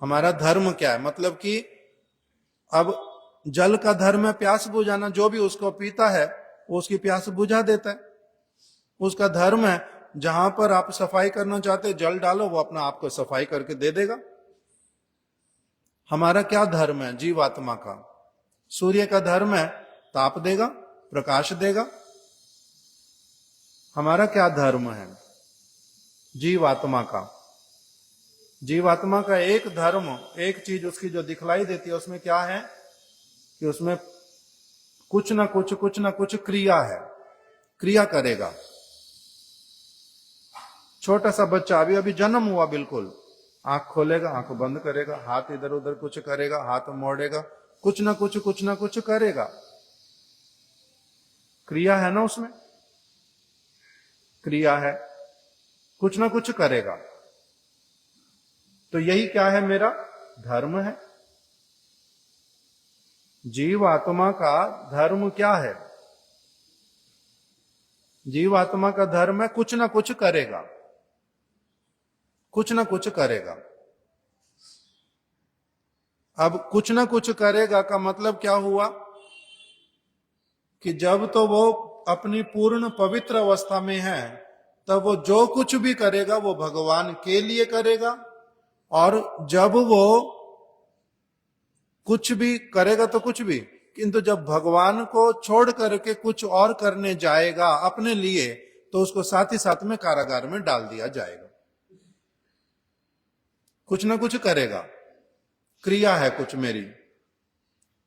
हमारा धर्म क्या है, मतलब कि अब जल का धर्म है प्यास बुझाना, जो भी उसको पीता है वो उसकी प्यास बुझा देता है, उसका धर्म है। जहां पर आप सफाई करना चाहते जल डालो, वो अपना आपको सफाई करके दे देगा। हमारा क्या धर्म है जीवात्मा का, सूर्य का धर्म है ताप देगा, प्रकाश देगा। हमारा क्या धर्म है जीवात्मा का, जीवात्मा का एक धर्म, एक चीज उसकी जो दिखलाई देती है उसमें क्या है कि उसमें कुछ ना कुछ क्रिया है, क्रिया करेगा। छोटा सा बच्चा अभी जन्म हुआ, बिल्कुल आंख खोलेगा, आंख बंद करेगा, हाथ इधर उधर कुछ करेगा, हाथ मोड़ेगा, कुछ ना कुछ करेगा। क्रिया है ना, उसमें क्रिया है, कुछ ना कुछ करेगा। तो यही क्या है, मेरा धर्म है। जीव आत्मा का धर्म क्या है, जीव आत्मा का धर्म है कुछ ना कुछ करेगा, कुछ ना कुछ करेगा। अब कुछ ना कुछ करेगा का मतलब क्या हुआ कि जब तो वो अपनी पूर्ण पवित्र अवस्था में है, तब वो जो कुछ भी करेगा वो भगवान के लिए करेगा। और जब वो कुछ भी करेगा तो कुछ भी, किंतु जब भगवान को छोड़ करके कुछ और करने जाएगा अपने लिए, तो उसको साथ ही साथ में कारागार में डाल दिया जाएगा। कुछ ना कुछ करेगा, क्रिया है कुछ मेरी।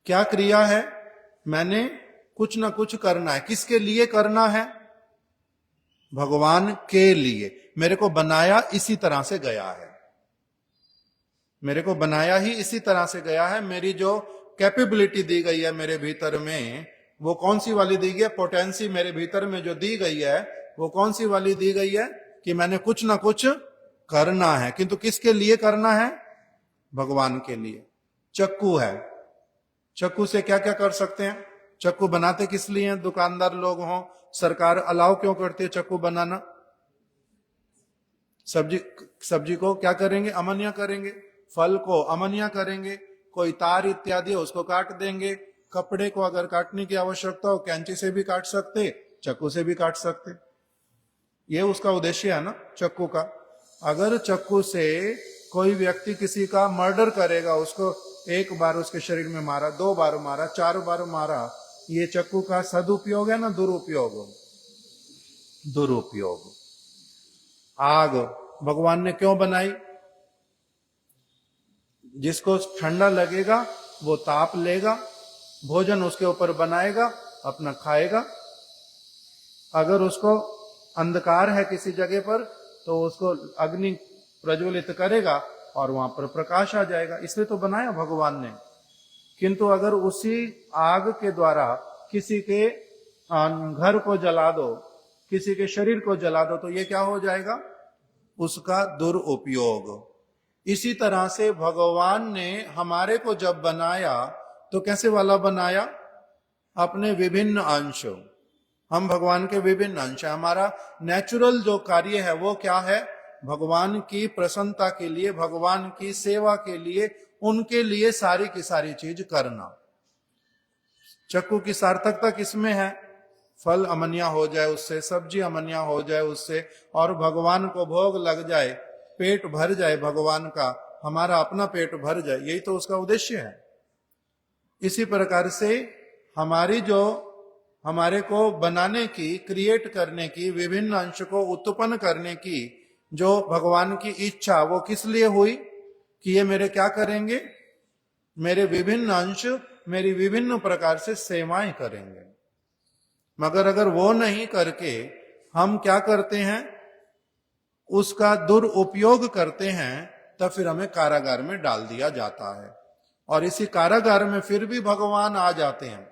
क्या क्रिया है, मैंने कुछ ना कुछ करना है। किसके लिए करना है, भगवान के लिए। मेरे को बनाया इसी तरह से गया है, मेरे को बनाया ही इसी तरह से गया है। मेरी जो कैपेबिलिटी दी गई है मेरे भीतर में, वो कौन सी वाली दी गई है, पोटेंसी मेरे भीतर में जो दी गई है वो कौन सी वाली दी गई है कि मैंने कुछ ना कुछ करना है। किंतु किसके लिए करना है, भगवान के लिए। चक्कू है, चक्कू से क्या क्या कर सकते हैं, चक्कू बनाते किस लिए हैं, दुकानदार लोग हों, सरकार अलाउ क्यों करती है चक्कू बनाना, सब्जी सब्जी को क्या करेंगे? अमन्य करेंगे। फल को अमन्य करेंगे। कोई तार इत्यादि है उसको काट देंगे। कपड़े को अगर काटने की आवश्यकता हो कैंची से भी काट सकते, चाकू से भी काट सकते। ये उसका उद्देश्य है ना चाकू का। अगर चाकू से कोई व्यक्ति किसी का मर्डर करेगा, उसको एक बार उसके शरीर में मारा, 2 बार मारा, 4 बार मारा, ये चाकू का सदुपयोग है ना दुरुपयोग? दुरुपयोग। आग भगवान ने क्यों बनाई? जिसको ठंडा लगेगा वो ताप लेगा, भोजन उसके ऊपर बनाएगा, अपना खाएगा। अगर उसको अंधकार है किसी जगह पर तो उसको अग्नि प्रज्वलित करेगा और वहां पर प्रकाश आ जाएगा। इसलिए तो बनाया भगवान ने। किंतु अगर उसी आग के द्वारा किसी के घर को जला दो, किसी के शरीर को जला दो, तो ये क्या हो जाएगा? उसका दुरुपयोग। इसी तरह से भगवान ने हमारे को जब बनाया तो कैसे वाला बनाया? अपने विभिन्न अंश। हम भगवान के विभिन्न अंश हैं। हमारा नेचुरल जो कार्य है वो क्या है? भगवान की प्रसन्नता के लिए, भगवान की सेवा के लिए, उनके लिए सारी की सारी चीज करना। चक्कू की सार्थकता किसमें है? फल अमन्या हो जाए उससे, सब्जी अमन्या हो जाए उससे, और भगवान को भोग लग जाए, पेट भर जाए भगवान का, हमारा अपना पेट भर जाए। यही तो उसका उद्देश्य है। इसी प्रकार से हमारी जो हमारे को बनाने की, क्रिएट करने की, विभिन्न अंश को उत्पन्न करने की जो भगवान की इच्छा, वो किस लिए हुई? कि ये मेरे क्या करेंगे? मेरे विभिन्न अंश मेरी विभिन्न प्रकार से सेवाएं करेंगे। मगर अगर वो नहीं करके हम क्या करते हैं? उसका दुरुपयोग करते हैं, तब फिर हमें कारागार में डाल दिया जाता है। और इसी कारागार में फिर भी भगवान आ जाते हैं,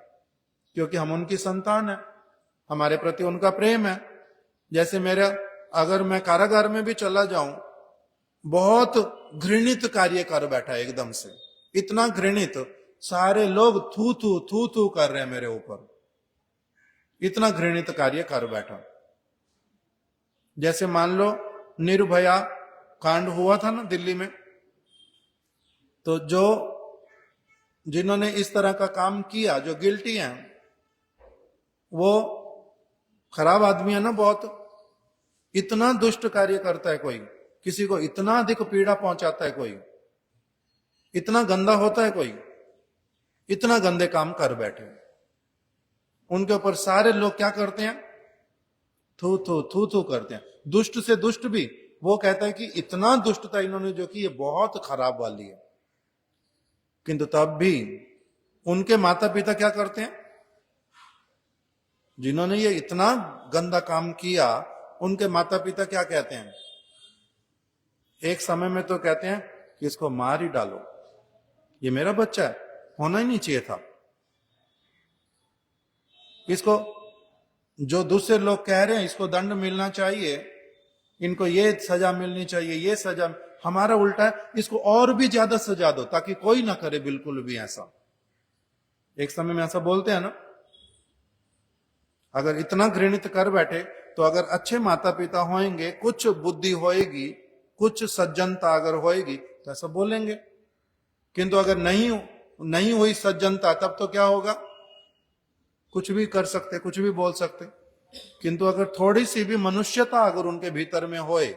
क्योंकि हम उनकी संतान है, हमारे प्रति उनका प्रेम है। जैसे मेरा, अगर मैं कारागार में भी चला जाऊं, बहुत घृणित कार्य कर बैठा है एकदम से, इतना घृणित, सारे लोग थू थू कर रहे हैं मेरे ऊपर, इतना घृणित कार्य कर बैठा। जैसे मान लो निर्भया कांड हुआ था ना दिल्ली में, तो जो जिन्होंने इस तरह का काम किया, जो गिल्टी हैं, वो खराब आदमी है ना बहुत। इतना दुष्ट कार्य करता है कोई, किसी को इतना अधिक पीड़ा पहुंचाता है कोई, इतना गंदा होता है कोई, इतना गंदे काम कर बैठे। उनके ऊपर सारे लोग क्या करते हैं? थू थू करते हैं। दुष्ट से दुष्ट भी वो कहता है कि इतना दुष्टता इन्होंने जो की, ये बहुत खराब वाली है। किंतु तब भी उनके माता पिता क्या करते हैं? जिन्होंने ये इतना गंदा काम किया, उनके माता पिता क्या कहते हैं? एक समय में तो कहते हैं कि इसको मार ही डालो, ये मेरा बच्चा है, होना ही नहीं चाहिए था। इसको, जो दूसरे लोग कह रहे हैं इसको दंड मिलना चाहिए, इनको ये सजा मिलनी चाहिए, ये सजा, हमारा उल्टा है, इसको और भी ज्यादा सजा दो ताकि कोई ना करे बिल्कुल भी ऐसा। एक समय में ऐसा बोलते हैं ना। अगर इतना घृणित कर बैठे तो अगर अच्छे माता पिता होंगे, कुछ बुद्धि होएगी, कुछ सज्जनता अगर होएगी तो ऐसा बोलेंगे। किंतु अगर नहीं हुई सज्जनता, तब तो क्या होगा? कुछ भी कर सकते, कुछ भी बोल सकते। किंतु अगर थोड़ी सी भी मनुष्यता अगर उनके भीतर में होए,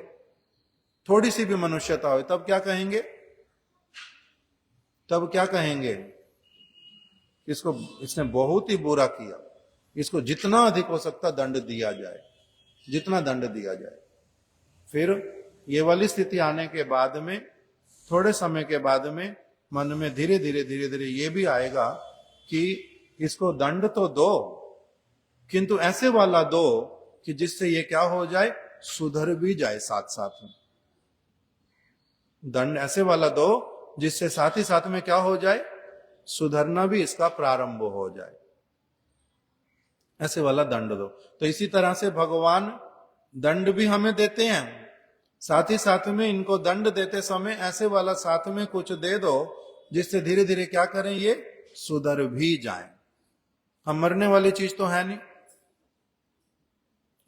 थोड़ी सी भी मनुष्यता हो, तब क्या कहेंगे? तब क्या कहेंगे? इसको, इसने बहुत ही बुरा किया, इसको जितना अधिक हो सकता दंड दिया जाए, जितना दंड दिया जाए। फिर ये वाली स्थिति आने के बाद में, थोड़े समय के बाद में मन में धीरे धीरे ये भी आएगा कि इसको दंड तो दो, किंतु ऐसे वाला दो कि जिससे ये क्या हो जाए? सुधर भी जाए साथ साथ में। दंड ऐसे वाला दो जिससे साथ ही साथ में क्या हो जाए? सुधरना भी इसका प्रारंभ हो जाए। ऐसे वाला दंड दो। तो इसी तरह से भगवान दंड भी हमें देते हैं, साथ ही साथ में इनको दंड देते समय ऐसे वाला साथ में कुछ दे दो जिससे धीरे धीरे क्या करें? ये सुधर भी जाएं। हम मरने वाली चीज तो है नहीं।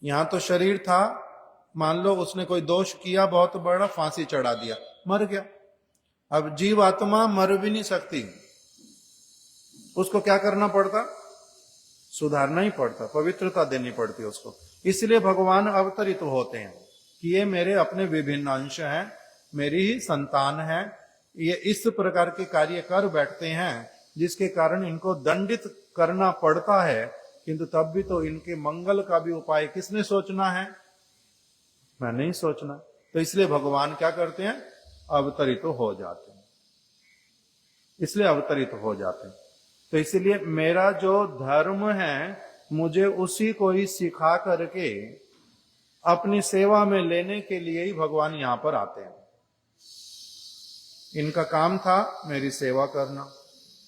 यहां तो शरीर था, मान लो उसने कोई दोष किया बहुत बड़ा, फांसी चढ़ा दिया, मर गया। अब जीव आत्मा मर भी नहीं सकती, उसको क्या करना पड़ता? सुधारना ही पड़ता, पवित्रता देनी पड़ती उसको। इसलिए भगवान अवतरित होते हैं कि ये मेरे अपने विभिन्न अंश हैं, मेरी ही संतान है, ये इस प्रकार के कार्य कर बैठते हैं जिसके कारण इनको दंडित करना पड़ता है, किंतु तब भी तो इनके मंगल का भी उपाय किसने सोचना है? मैं नहीं सोचना। तो इसलिए भगवान क्या करते हैं? अवतरित हो जाते हैं, इसलिए अवतरित हो जाते हैं। तो इसलिए मेरा जो धर्म है मुझे उसी को ही सिखा करके अपनी सेवा में लेने के लिए ही भगवान यहां पर आते हैं। इनका काम था मेरी सेवा करना,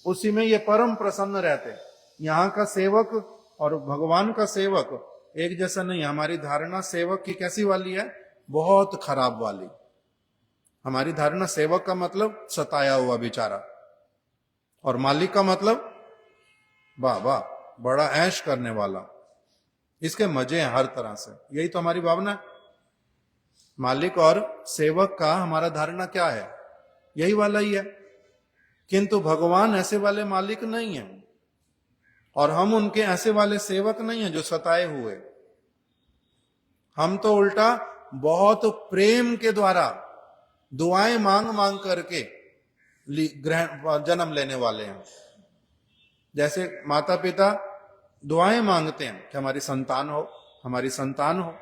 उसी में ये परम प्रसन्न रहते। यहाँ का सेवक और भगवान का सेवक एक जैसा नहीं। हमारी धारणा सेवक की कैसी वाली है? बहुत खराब वाली। हमारी धारणा सेवक का मतलब सताया हुआ बेचारा, और मालिक का मतलब वाह वाह बड़ा ऐश करने वाला, इसके मजे हैं हर तरह से। यही तो हमारी भावना है। मालिक और सेवक का हमारा धारणा क्या है? यही वाला ही है। किंतु भगवान ऐसे वाले मालिक नहीं है, और हम उनके ऐसे वाले सेवक नहीं है जो सताए हुए। हम तो उल्टा बहुत प्रेम के द्वारा दुआएं मांग मांग करके जन्म लेने वाले हैं। जैसे माता पिता दुआएं मांगते हैं कि हमारी संतान हो, हमारी संतान हो,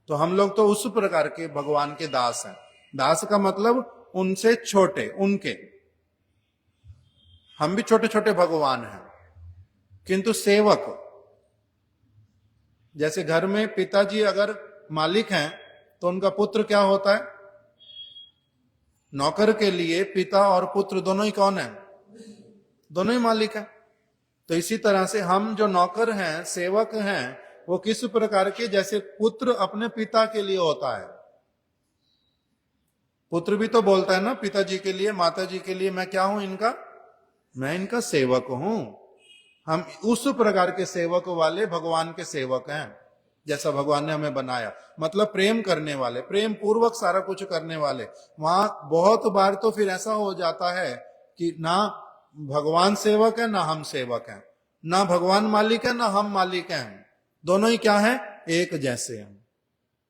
तो हम लोग तो उस प्रकार के भगवान के दास हैं। दास का मतलब उनसे छोटे, उनके। हम भी छोटे छोटे भगवान हैं, किंतु सेवक। जैसे घर में पिताजी अगर मालिक हैं तो उनका पुत्र क्या होता है? नौकर के लिए पिता और पुत्र दोनों ही कौन है? दोनों ही मालिक हैं। तो इसी तरह से हम जो नौकर हैं, सेवक हैं, वो किस प्रकार के? जैसे पुत्र अपने पिता के लिए होता है। पुत्र भी तो बोलता है ना पिताजी के लिए, माता जी के लिए, मैं क्या हूं इनका? मैं इनका सेवक हूं। हम उस प्रकार के सेवक वाले भगवान के सेवक हैं, जैसा भगवान ने हमें बनाया। मतलब प्रेम करने वाले, प्रेम पूर्वक सारा कुछ करने वाले। वहां बहुत बार तो फिर ऐसा हो जाता है कि ना भगवान सेवक है ना हम सेवक हैं, ना भगवान मालिक है ना हम मालिक हैं, दोनों ही क्या है? एक जैसे हैं।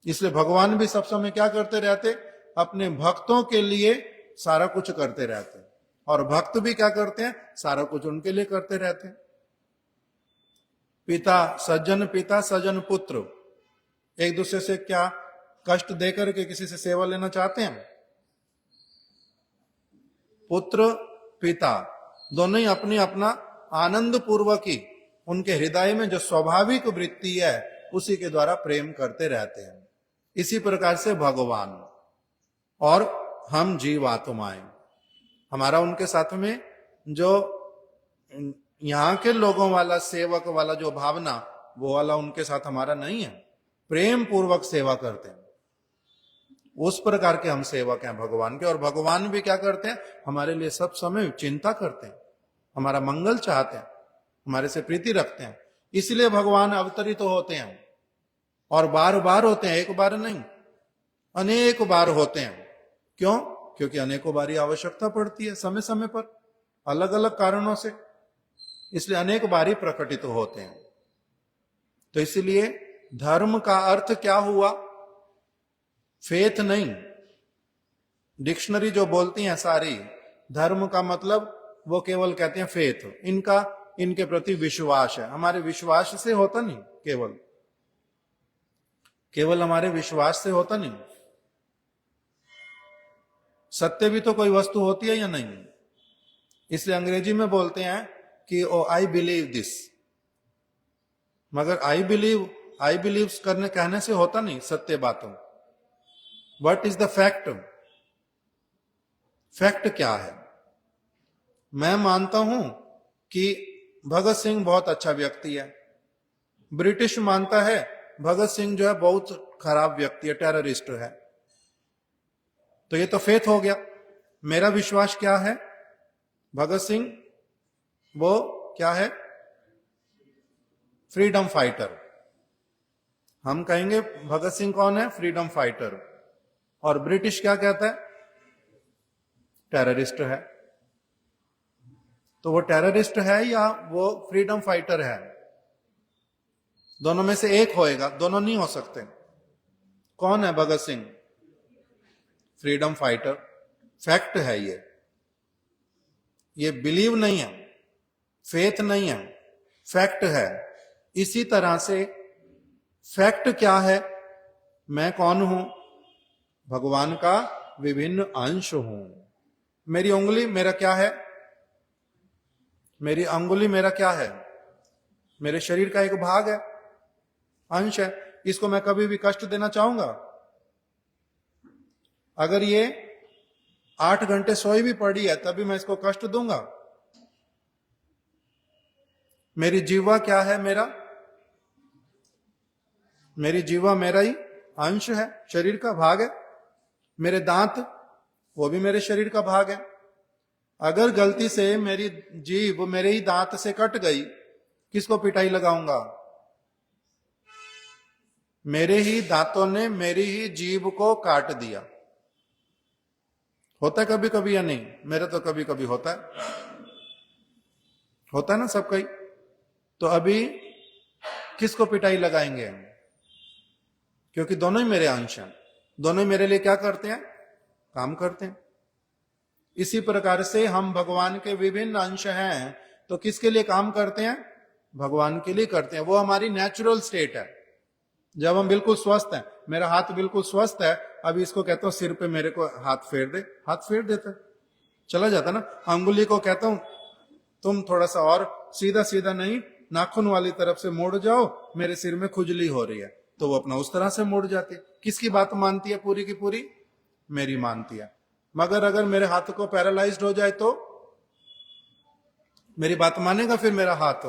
इसलिए भगवान भी सब समय क्या करते रहते? अपने भक्तों के लिए सारा कुछ करते रहते, और भक्त भी क्या करते हैं? सारा कुछ उनके लिए करते रहते हैं। पिता सज्जन पुत्र एक दूसरे से क्या कष्ट देकर के किसी से सेवा लेना चाहते हैं? पुत्र पिता दोनों ही अपनी अपना आनंद पूर्वक ही उनके हृदय में जो स्वाभाविक वृत्ति है उसी के द्वारा प्रेम करते रहते हैं। इसी प्रकार से भगवान और हम जीवात्माएं, हमारा उनके साथ में जो यहाँ के लोगों वाला सेवक वाला जो भावना, वो वाला उनके साथ हमारा नहीं है। प्रेम पूर्वक सेवा करते हैं, उस प्रकार के हम सेवक हैं भगवान के। और भगवान भी क्या करते हैं? हमारे लिए सब समय चिंता करते हैं, हमारा मंगल चाहते हैं, हमारे से प्रीति रखते हैं। इसलिए भगवान अवतरित होते हैं, और बार बार होते हैं, एक बार नहीं, अनेक बार होते हैं। क्यों? क्योंकि अनेकों बारी आवश्यकता पड़ती है, समय समय पर, अलग अलग कारणों से। इसलिए अनेक बारी प्रकटित होते हैं। तो इसलिए धर्म का अर्थ क्या हुआ? फेथ नहीं। डिक्शनरी जो बोलती हैं सारी, धर्म का मतलब वो केवल कहते हैं फेथ, इनका इनके प्रति विश्वास है। हमारे विश्वास से होता नहीं, केवल हमारे विश्वास से होता नहीं। सत्य भी तो कोई वस्तु होती है या नहीं? इसलिए अंग्रेजी में बोलते हैं कि ओ आई बिलीव दिस, मगर आई बिलीव करने कहने से होता नहीं सत्य बातों। What is the fact? Fact क्या है? मैं मानता हूं कि भगत सिंह बहुत अच्छा व्यक्ति है, ब्रिटिश मानता है भगत सिंह जो है बहुत खराब व्यक्ति है, टेररिस्ट है। तो ये तो फेथ हो गया। मेरा विश्वास क्या है? भगत सिंह वो क्या है? Freedom fighter. हम कहेंगे भगत सिंह कौन है? Freedom fighter. और ब्रिटिश क्या कहता है? टेररिस्ट है। तो वो टेररिस्ट है या वो फ्रीडम फाइटर है? दोनों में से एक होएगा, दोनों नहीं हो सकते। कौन है Bhagat Singh? Freedom fighter. Fact है ये बिलीव नहीं है, फेथ नहीं है, फैक्ट है। इसी तरह से फैक्ट क्या है? मैं कौन हूं? भगवान का विभिन्न अंश हूं। मेरी उंगली मेरा क्या है? मेरी अंगुली मेरा क्या है? मेरे शरीर का एक भाग है, अंश है। इसको मैं कभी भी कष्ट देना चाहूंगा? अगर ये 8 घंटे सोई भी पड़ी है तभी मैं इसको कष्ट दूंगा? मेरी जीवा क्या है? मेरी जीवा मेरा ही अंश है, शरीर का भाग है। मेरे दांत, वो भी मेरे शरीर का भाग है। अगर गलती से मेरी जीभ मेरे ही दांत से कट गई, किसको पिटाई लगाऊंगा? मेरे ही दांतों ने मेरी ही जीभ को काट दिया। होता है कभी कभी या नहीं? मेरा तो कभी कभी होता है ना सबका ही। तो अभी किसको पिटाई लगाएंगे? क्योंकि दोनों ही मेरे अंश हैं, दोनों ही मेरे लिए क्या करते हैं? काम करते हैं। इसी प्रकार से हम भगवान के विभिन्न अंश हैं, तो किसके लिए काम करते हैं? भगवान के लिए करते हैं। वो हमारी नेचुरल स्टेट है। जब हम बिल्कुल स्वस्थ हैं, मेरा हाथ बिल्कुल स्वस्थ है, अभी इसको कहता हूं सिर पे मेरे को हाथ फेर दे, हाथ फेर देता है, चला जाता ना। अंगुली को कहता हूं तुम थोड़ा सा और सीधा सीधा नहीं, नाखून वाली तरफ से मुड़ जाओ, मेरे सिर में खुजली हो रही है, तो वो अपना उस तरह से मुड़ जाती है। किसकी बात मानती है? पूरी की पूरी मेरी मानती है। मगर अगर मेरे हाथ को पैरालाइज्ड हो जाए तो मेरी बात मानेगा फिर मेरा हाथ?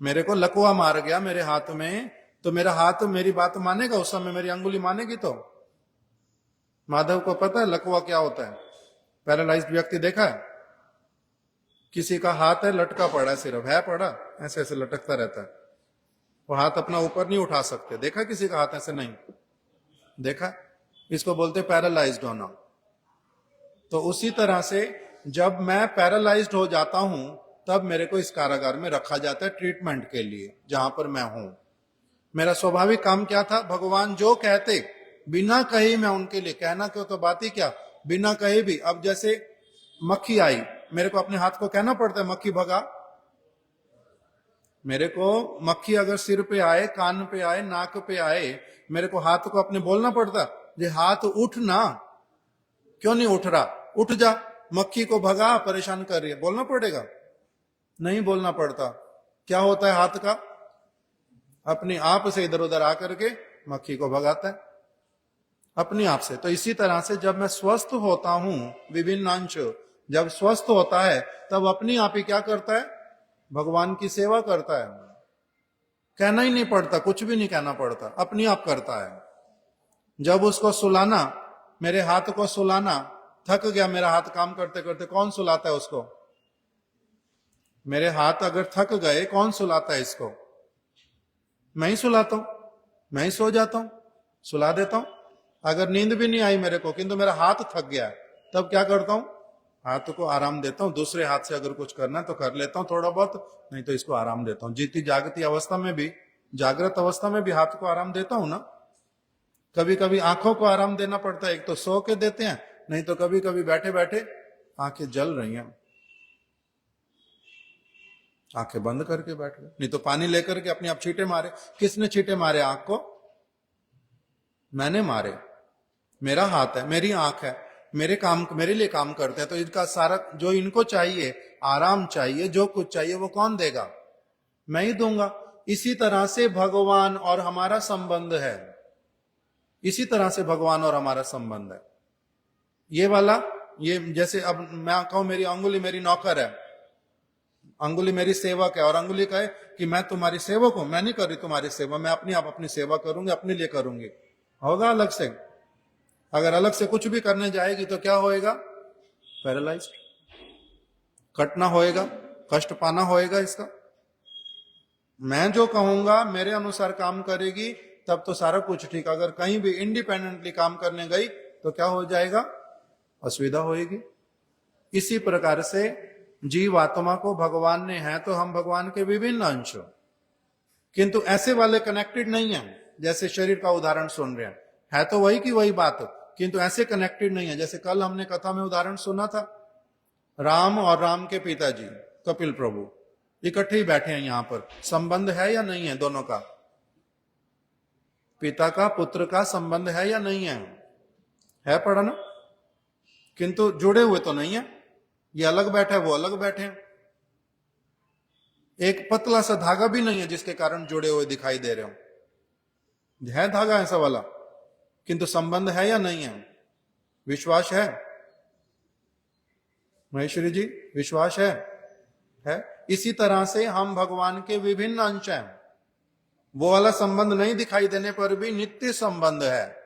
मेरे को लकवा मार गया मेरे हाथ में, तो मेरा हाथ मेरी बात मानेगा? उस समय मेरी अंगुली मानेगी? तो माधव को पता है लकवा क्या होता है? पैरालाइज्ड व्यक्ति देखा है? किसी का हाथ है लटका पड़ा है, सिर्फ है पड़ा, ऐसे ऐसे लटकता रहता है, वो हाथ अपना ऊपर नहीं उठा सकते। देखा किसी का हाथ ऐसे? नहीं देखा। इसको बोलते पैरालाइज्ड होना। तो उसी तरह से जब मैं पैरालाइज्ड हो जाता हूं, तब मेरे को इस कारागार में रखा जाता है ट्रीटमेंट के लिए, जहां पर मैं हूं। मेरा स्वाभाविक काम क्या था? भगवान जो कहते बिना कहे मैं उनके लिए, कहना क्यों तो बात ही क्या, बिना कहे भी। अब जैसे मक्खी आई, मेरे को अपने हाथ को कहना पड़ता है मक्खी भगा? मेरे को मक्खी अगर सिर पे आए, कान पे आए, नाक पे आए, मेरे को हाथ को अपने बोलना पड़ता ये हाथ उठ ना, क्यों नहीं उठ रहा? उठ जा, मक्खी को भगा, परेशान कर रही है, बोलना पड़ेगा? नहीं बोलना पड़ता। क्या होता है हाथ का? अपने आप से इधर उधर आकर के मक्खी को भगाता है अपने आप से। तो इसी तरह से जब मैं स्वस्थ होता हूं, विभिन्न अंश जब स्वस्थ होता है, तब अपने आप ही क्या करता है? भगवान की सेवा करता है। कहना ही नहीं पड़ता, कुछ भी नहीं कहना पड़ता, अपने आप करता है। जब उसको सुलाना, मेरे हाथ को सुलाना, थक गया मेरा हाथ काम करते करते, कौन सुलाता है उसको? मेरे हाथ अगर थक गए, कौन सुलाता है इसको? मैं ही सुलाता हूं, मैं ही सो जाता हूं, सुला देता हूं। अगर नींद भी नहीं आई मेरे को, किंतु मेरा हाथ थक गया है, तब क्या करता हूं? हाथ को आराम देता हूं। दूसरे हाथ से अगर कुछ करना है तो कर लेता हूं थोड़ा बहुत, नहीं तो इसको आराम देता हूं। जीती जागती अवस्था में भी, जागृत अवस्था में भी हाथ को आराम देता हूं ना। कभी कभी आंखों को आराम देना पड़ता है, एक तो सो के देते हैं, नहीं तो कभी कभी बैठे बैठे आंखें जल रही हैं, आंखें बंद करके बैठ गए, नहीं तो पानी लेकर के अपने आप छींटे मारे। किसने छींटे मारे आंख को? मैंने मारे। मेरा हाथ है, मेरी आंख है, मेरे काम, मेरे लिए काम करते हैं। तो इनका सारा जो इनको चाहिए, आराम चाहिए, जो कुछ चाहिए, वो कौन देगा? मैं ही दूंगा। इसी तरह से भगवान और हमारा संबंध है। इसी तरह से भगवान और हमारा संबंध है। ये वाला, ये जैसे अब मैं कहूं मेरी अंगुली मेरी नौकर है, अंगुली मेरी सेवक है, और अंगुली कहे कि मैं तुम्हारी सेवक हूं, मैं नहीं कर रही तुम्हारी सेवा, मैं अपनी आप अपनी सेवा करूंगी, अपने लिए करूंगी, होगा अलग से। अगर अलग से कुछ भी करने जाएगी तो क्या होएगा? पैरालाइज्ड, कटना होएगा, कष्ट पाना होएगा इसका। मैं जो कहूंगा मेरे अनुसार काम करेगी तब तो सारा कुछ ठीक। अगर कहीं भी इंडिपेंडेंटली काम करने गई तो क्या हो जाएगा, असुविधा होगी। इसी प्रकार से जीव आत्मा को भगवान ने, है तो हम भगवान के विभिन्न अंश, किंतु ऐसे वाले कनेक्टेड नहीं है। जैसे शरीर का उदाहरण सुन रहे हैं, है तो वही की वही बात, किंतु ऐसे कनेक्टेड नहीं है। जैसे कल हमने कथा में उदाहरण सुना था, राम और राम के पिताजी कपिल प्रभु इकट्ठे ही बैठे हैं यहां पर। संबंध है या नहीं है दोनों का? पिता का पुत्र का संबंध है या नहीं है पढ़ा ना? किंतु जुड़े हुए तो नहीं है। ये अलग बैठे, वो अलग बैठे हैं। एक पतला सा धागा भी नहीं है जिसके कारण जुड़े हुए दिखाई दे रहे हो। है धागा ऐसा वाला, किंतु संबंध है या नहीं है? विश्वास है महेश्वरी जी? विश्वास है। इसी तरह से हम भगवान के विभिन्न अंश हैं। वो वाला संबंध नहीं दिखाई देने पर भी नित्य संबंध है।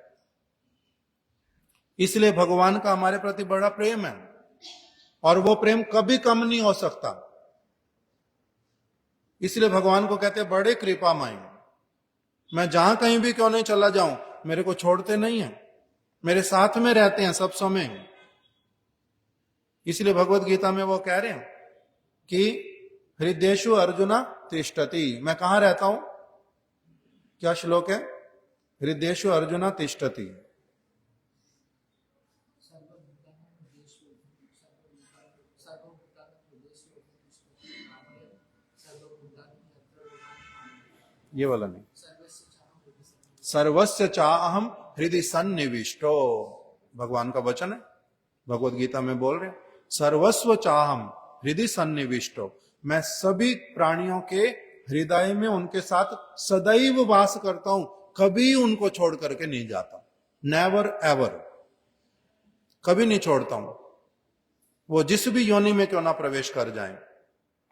इसलिए भगवान का हमारे प्रति बड़ा प्रेम है, और वो प्रेम कभी कम नहीं हो सकता। इसलिए भगवान को कहते हैं बड़े कृपामय। मैं जहां कहीं भी क्यों नहीं चला जाऊं, मेरे को छोड़ते नहीं है, मेरे साथ में रहते हैं सब समय। इसलिए भगवत गीता में वो कह रहे हैं कि हृदयेषु अर्जुना तिष्ठति। मैं कहां रहता हूं? क्या श्लोक है? हृदयेषु अर्जुना तिष्ठति। ये वाला नहीं, सर्वस्य चाहम हृदय सन्निविष्टो, भगवान का वचन है, भगवत गीता में बोल रहे हैं सर्वस्व चाहम हृदय सन्निविष्टो। मैं सभी प्राणियों के हृदय में उनके साथ सदैव वास करता हूं, कभी उनको छोड़ करके नहीं जाता। नेवर एवर, कभी नहीं छोड़ता हूं। वो जिस भी योनि में क्यों ना प्रवेश कर जाएं,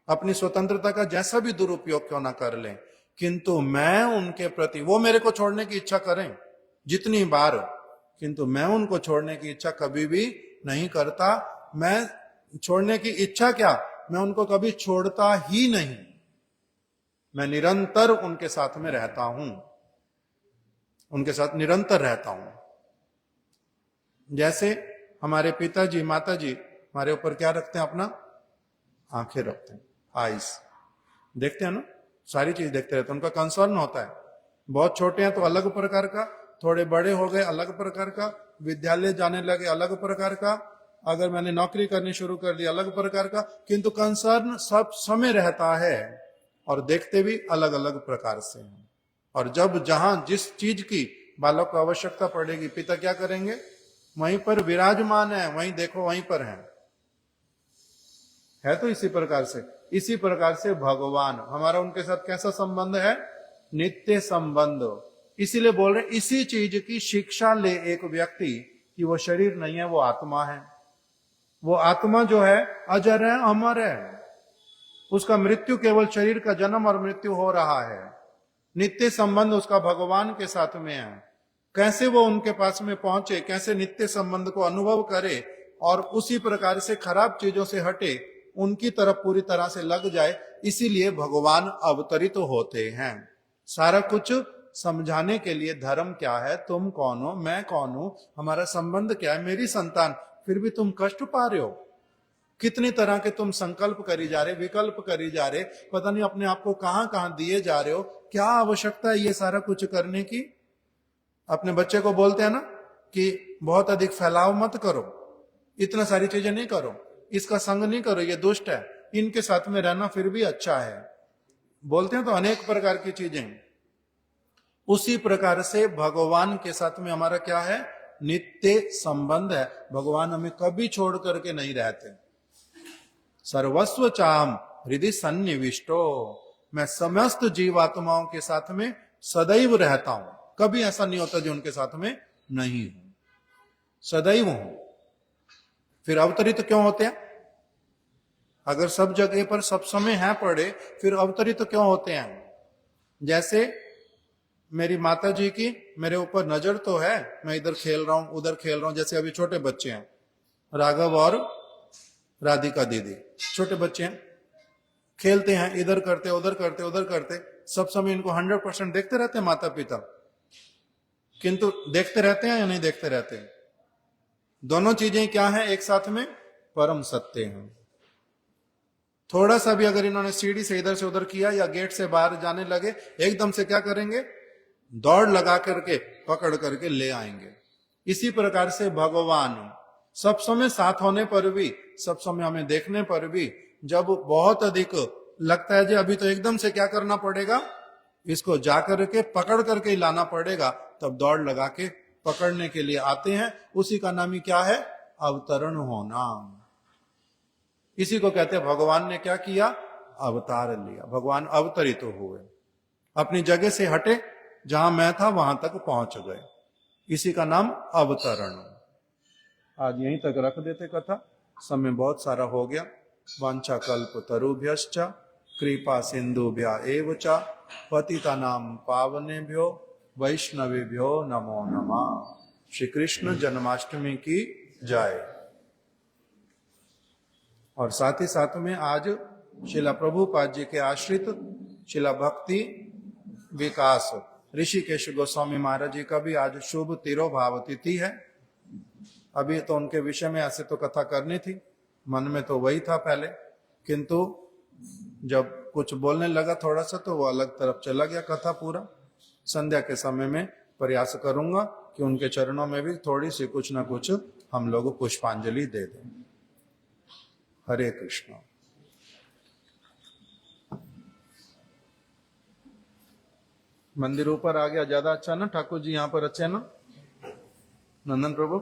अपनी स्वतंत्रता का जैसा भी दुरुपयोग क्यों ना कर लें, किंतु मैं उनके प्रति, वो मेरे को छोड़ने की इच्छा करें जितनी बार, किंतु मैं उनको छोड़ने की इच्छा कभी भी नहीं करता। मैं छोड़ने की इच्छा क्या, मैं उनको कभी छोड़ता ही नहीं। मैं निरंतर उनके साथ में रहता हूं, उनके साथ निरंतर रहता हूं। जैसे हमारे पिताजी माताजी हमारे ऊपर क्या रखते हैं? अपना आंखें रखते हैं, आईज देखते हैं ना, सारी चीज देखते रहते हैं। उनका कंसर्न होता है। बहुत छोटे हैं तो अलग प्रकार का, थोड़े बड़े हो गए अलग प्रकार का, विद्यालय जाने लगे अलग प्रकार का, अगर मैंने नौकरी करनी शुरू कर दी अलग प्रकार का, किंतु कंसर्न सब समय रहता है और देखते भी अलग अलग प्रकार से हैं। और जब जहां जिस चीज की बालक को आवश्यकता पड़ेगी, पिता क्या करेंगे? वहीं पर विराजमान है, वहीं देखो वहीं पर है तो इसी प्रकार से। इसी प्रकार से भगवान, हमारा उनके साथ कैसा संबंध है? नित्य संबंध। इसीलिए बोल रहे इसी चीज की शिक्षा ले एक व्यक्ति कि वो शरीर नहीं है, वो आत्मा है। वो आत्मा जो है अजर है, अमर है। उसका मृत्यु केवल शरीर का जन्म और मृत्यु हो रहा है। नित्य संबंध उसका भगवान के साथ में है। कैसे वो उनके पास में पहुंचे, कैसे नित्य संबंध को अनुभव करे और उसी प्रकार से खराब चीजों से हटे, उनकी तरफ पूरी तरह से लग जाए, इसीलिए भगवान अवतरित होते हैं। सारा कुछ समझाने के लिए, धर्म क्या है, तुम कौन हो, मैं कौन हूं, हमारा संबंध क्या है, मेरी संतान, फिर भी तुम कष्ट पा रहे हो। कितनी तरह के तुम संकल्प करी जा रहे, विकल्प करी जा रहे, पता नहीं अपने आप को कहां कहां दिए जा रहे हो। क्या आवश्यकता है ये सारा कुछ करने की? अपने बच्चे को बोलते हैं ना कि बहुत अधिक फैलाव मत करो, इतना सारी चीजें नहीं करो, इसका संग नहीं करो, ये दुष्ट है, इनके साथ में रहना फिर भी अच्छा है, बोलते हैं तो अनेक प्रकार की चीजें। उसी प्रकार से भगवान के साथ में हमारा क्या है? नित्य संबंध है। भगवान हमें कभी छोड़ करके नहीं रहते। सर्वस्व चाहम हृदय सन्निविष्टो, मैं समस्त जीवात्माओं के साथ में सदैव रहता हूं। कभी ऐसा नहीं होता जो उनके साथ में नहीं हूं, सदैव हूं। फिर अवतरित तो क्यों होते हैं? अगर सब जगह पर सब समय है पड़े, फिर अवतरित तो क्यों होते हैं? जैसे मेरी माता जी की मेरे ऊपर नजर तो है, मैं इधर खेल रहा हूं उधर खेल रहा हूं। जैसे अभी छोटे बच्चे हैं, राघव और राधिका दीदी छोटे बच्चे हैं, खेलते हैं, इधर करते उधर करते उधर करते, सब समय इनको 100% देखते रहते हैं माता पिता, किंतु देखते रहते हैं या नहीं देखते रहते हैं? दोनों चीजें क्या है एक साथ में? परम सत्य हैं। थोड़ा सा भी अगर इन्होंने सीढ़ी से इधर से उधर किया या गेट से बाहर जाने लगे, एकदम से क्या करेंगे? दौड़ लगा करके पकड़ करके ले आएंगे। इसी प्रकार से भगवान सब समय साथ होने पर भी, सब समय हमें देखने पर भी, जब बहुत अधिक लगता है जी अभी तो एकदम से क्या करना पड़ेगा, इसको जाकर के पकड़ करके ही लाना पड़ेगा, तब दौड़ लगा के पकड़ने के लिए आते हैं। उसी का नाम ही क्या है? अवतरण होना। इसी को कहते हैं भगवान ने क्या किया? अवतार लिया। भगवान अवतरित हुए, अपनी जगह से हटे, जहां मैं था वहां तक पहुंच गए। इसी का नाम अवतरण। आज यहीं तक रख देते कथा, समय बहुत सारा हो गया। वांछा कल्प तरुभ्यश्च कृपा सिंधुभ्य एव च पतितानां पावनेभ्यो वैष्णवेभ्यो नमो नमः। श्री कृष्ण जन्माष्टमी की जय। और साथ ही साथ में आज शिला प्रभुपाद जी के आश्रित शिला भक्ति विकास ऋषिकेश गोस्वामी महाराज जी का भी आज शुभ तिरोभाव तिथि है। अभी तो उनके विषय में ऐसे तो कथा करनी थी, मन में तो वही था पहले, किंतु जब कुछ बोलने लगा थोड़ा सा तो वो अलग तरफ चला गया कथा पूरा। संध्या के समय में प्रयास करूंगा कि उनके चरणों में भी थोड़ी सी कुछ ना कुछ हम लोग पुष्पांजलि दे दें। हरे कृष्ण। मंदिर ऊपर आ गया, ज्यादा अच्छा ना? ठाकुर जी यहाँ पर अच्छे ना? नंदन प्रभु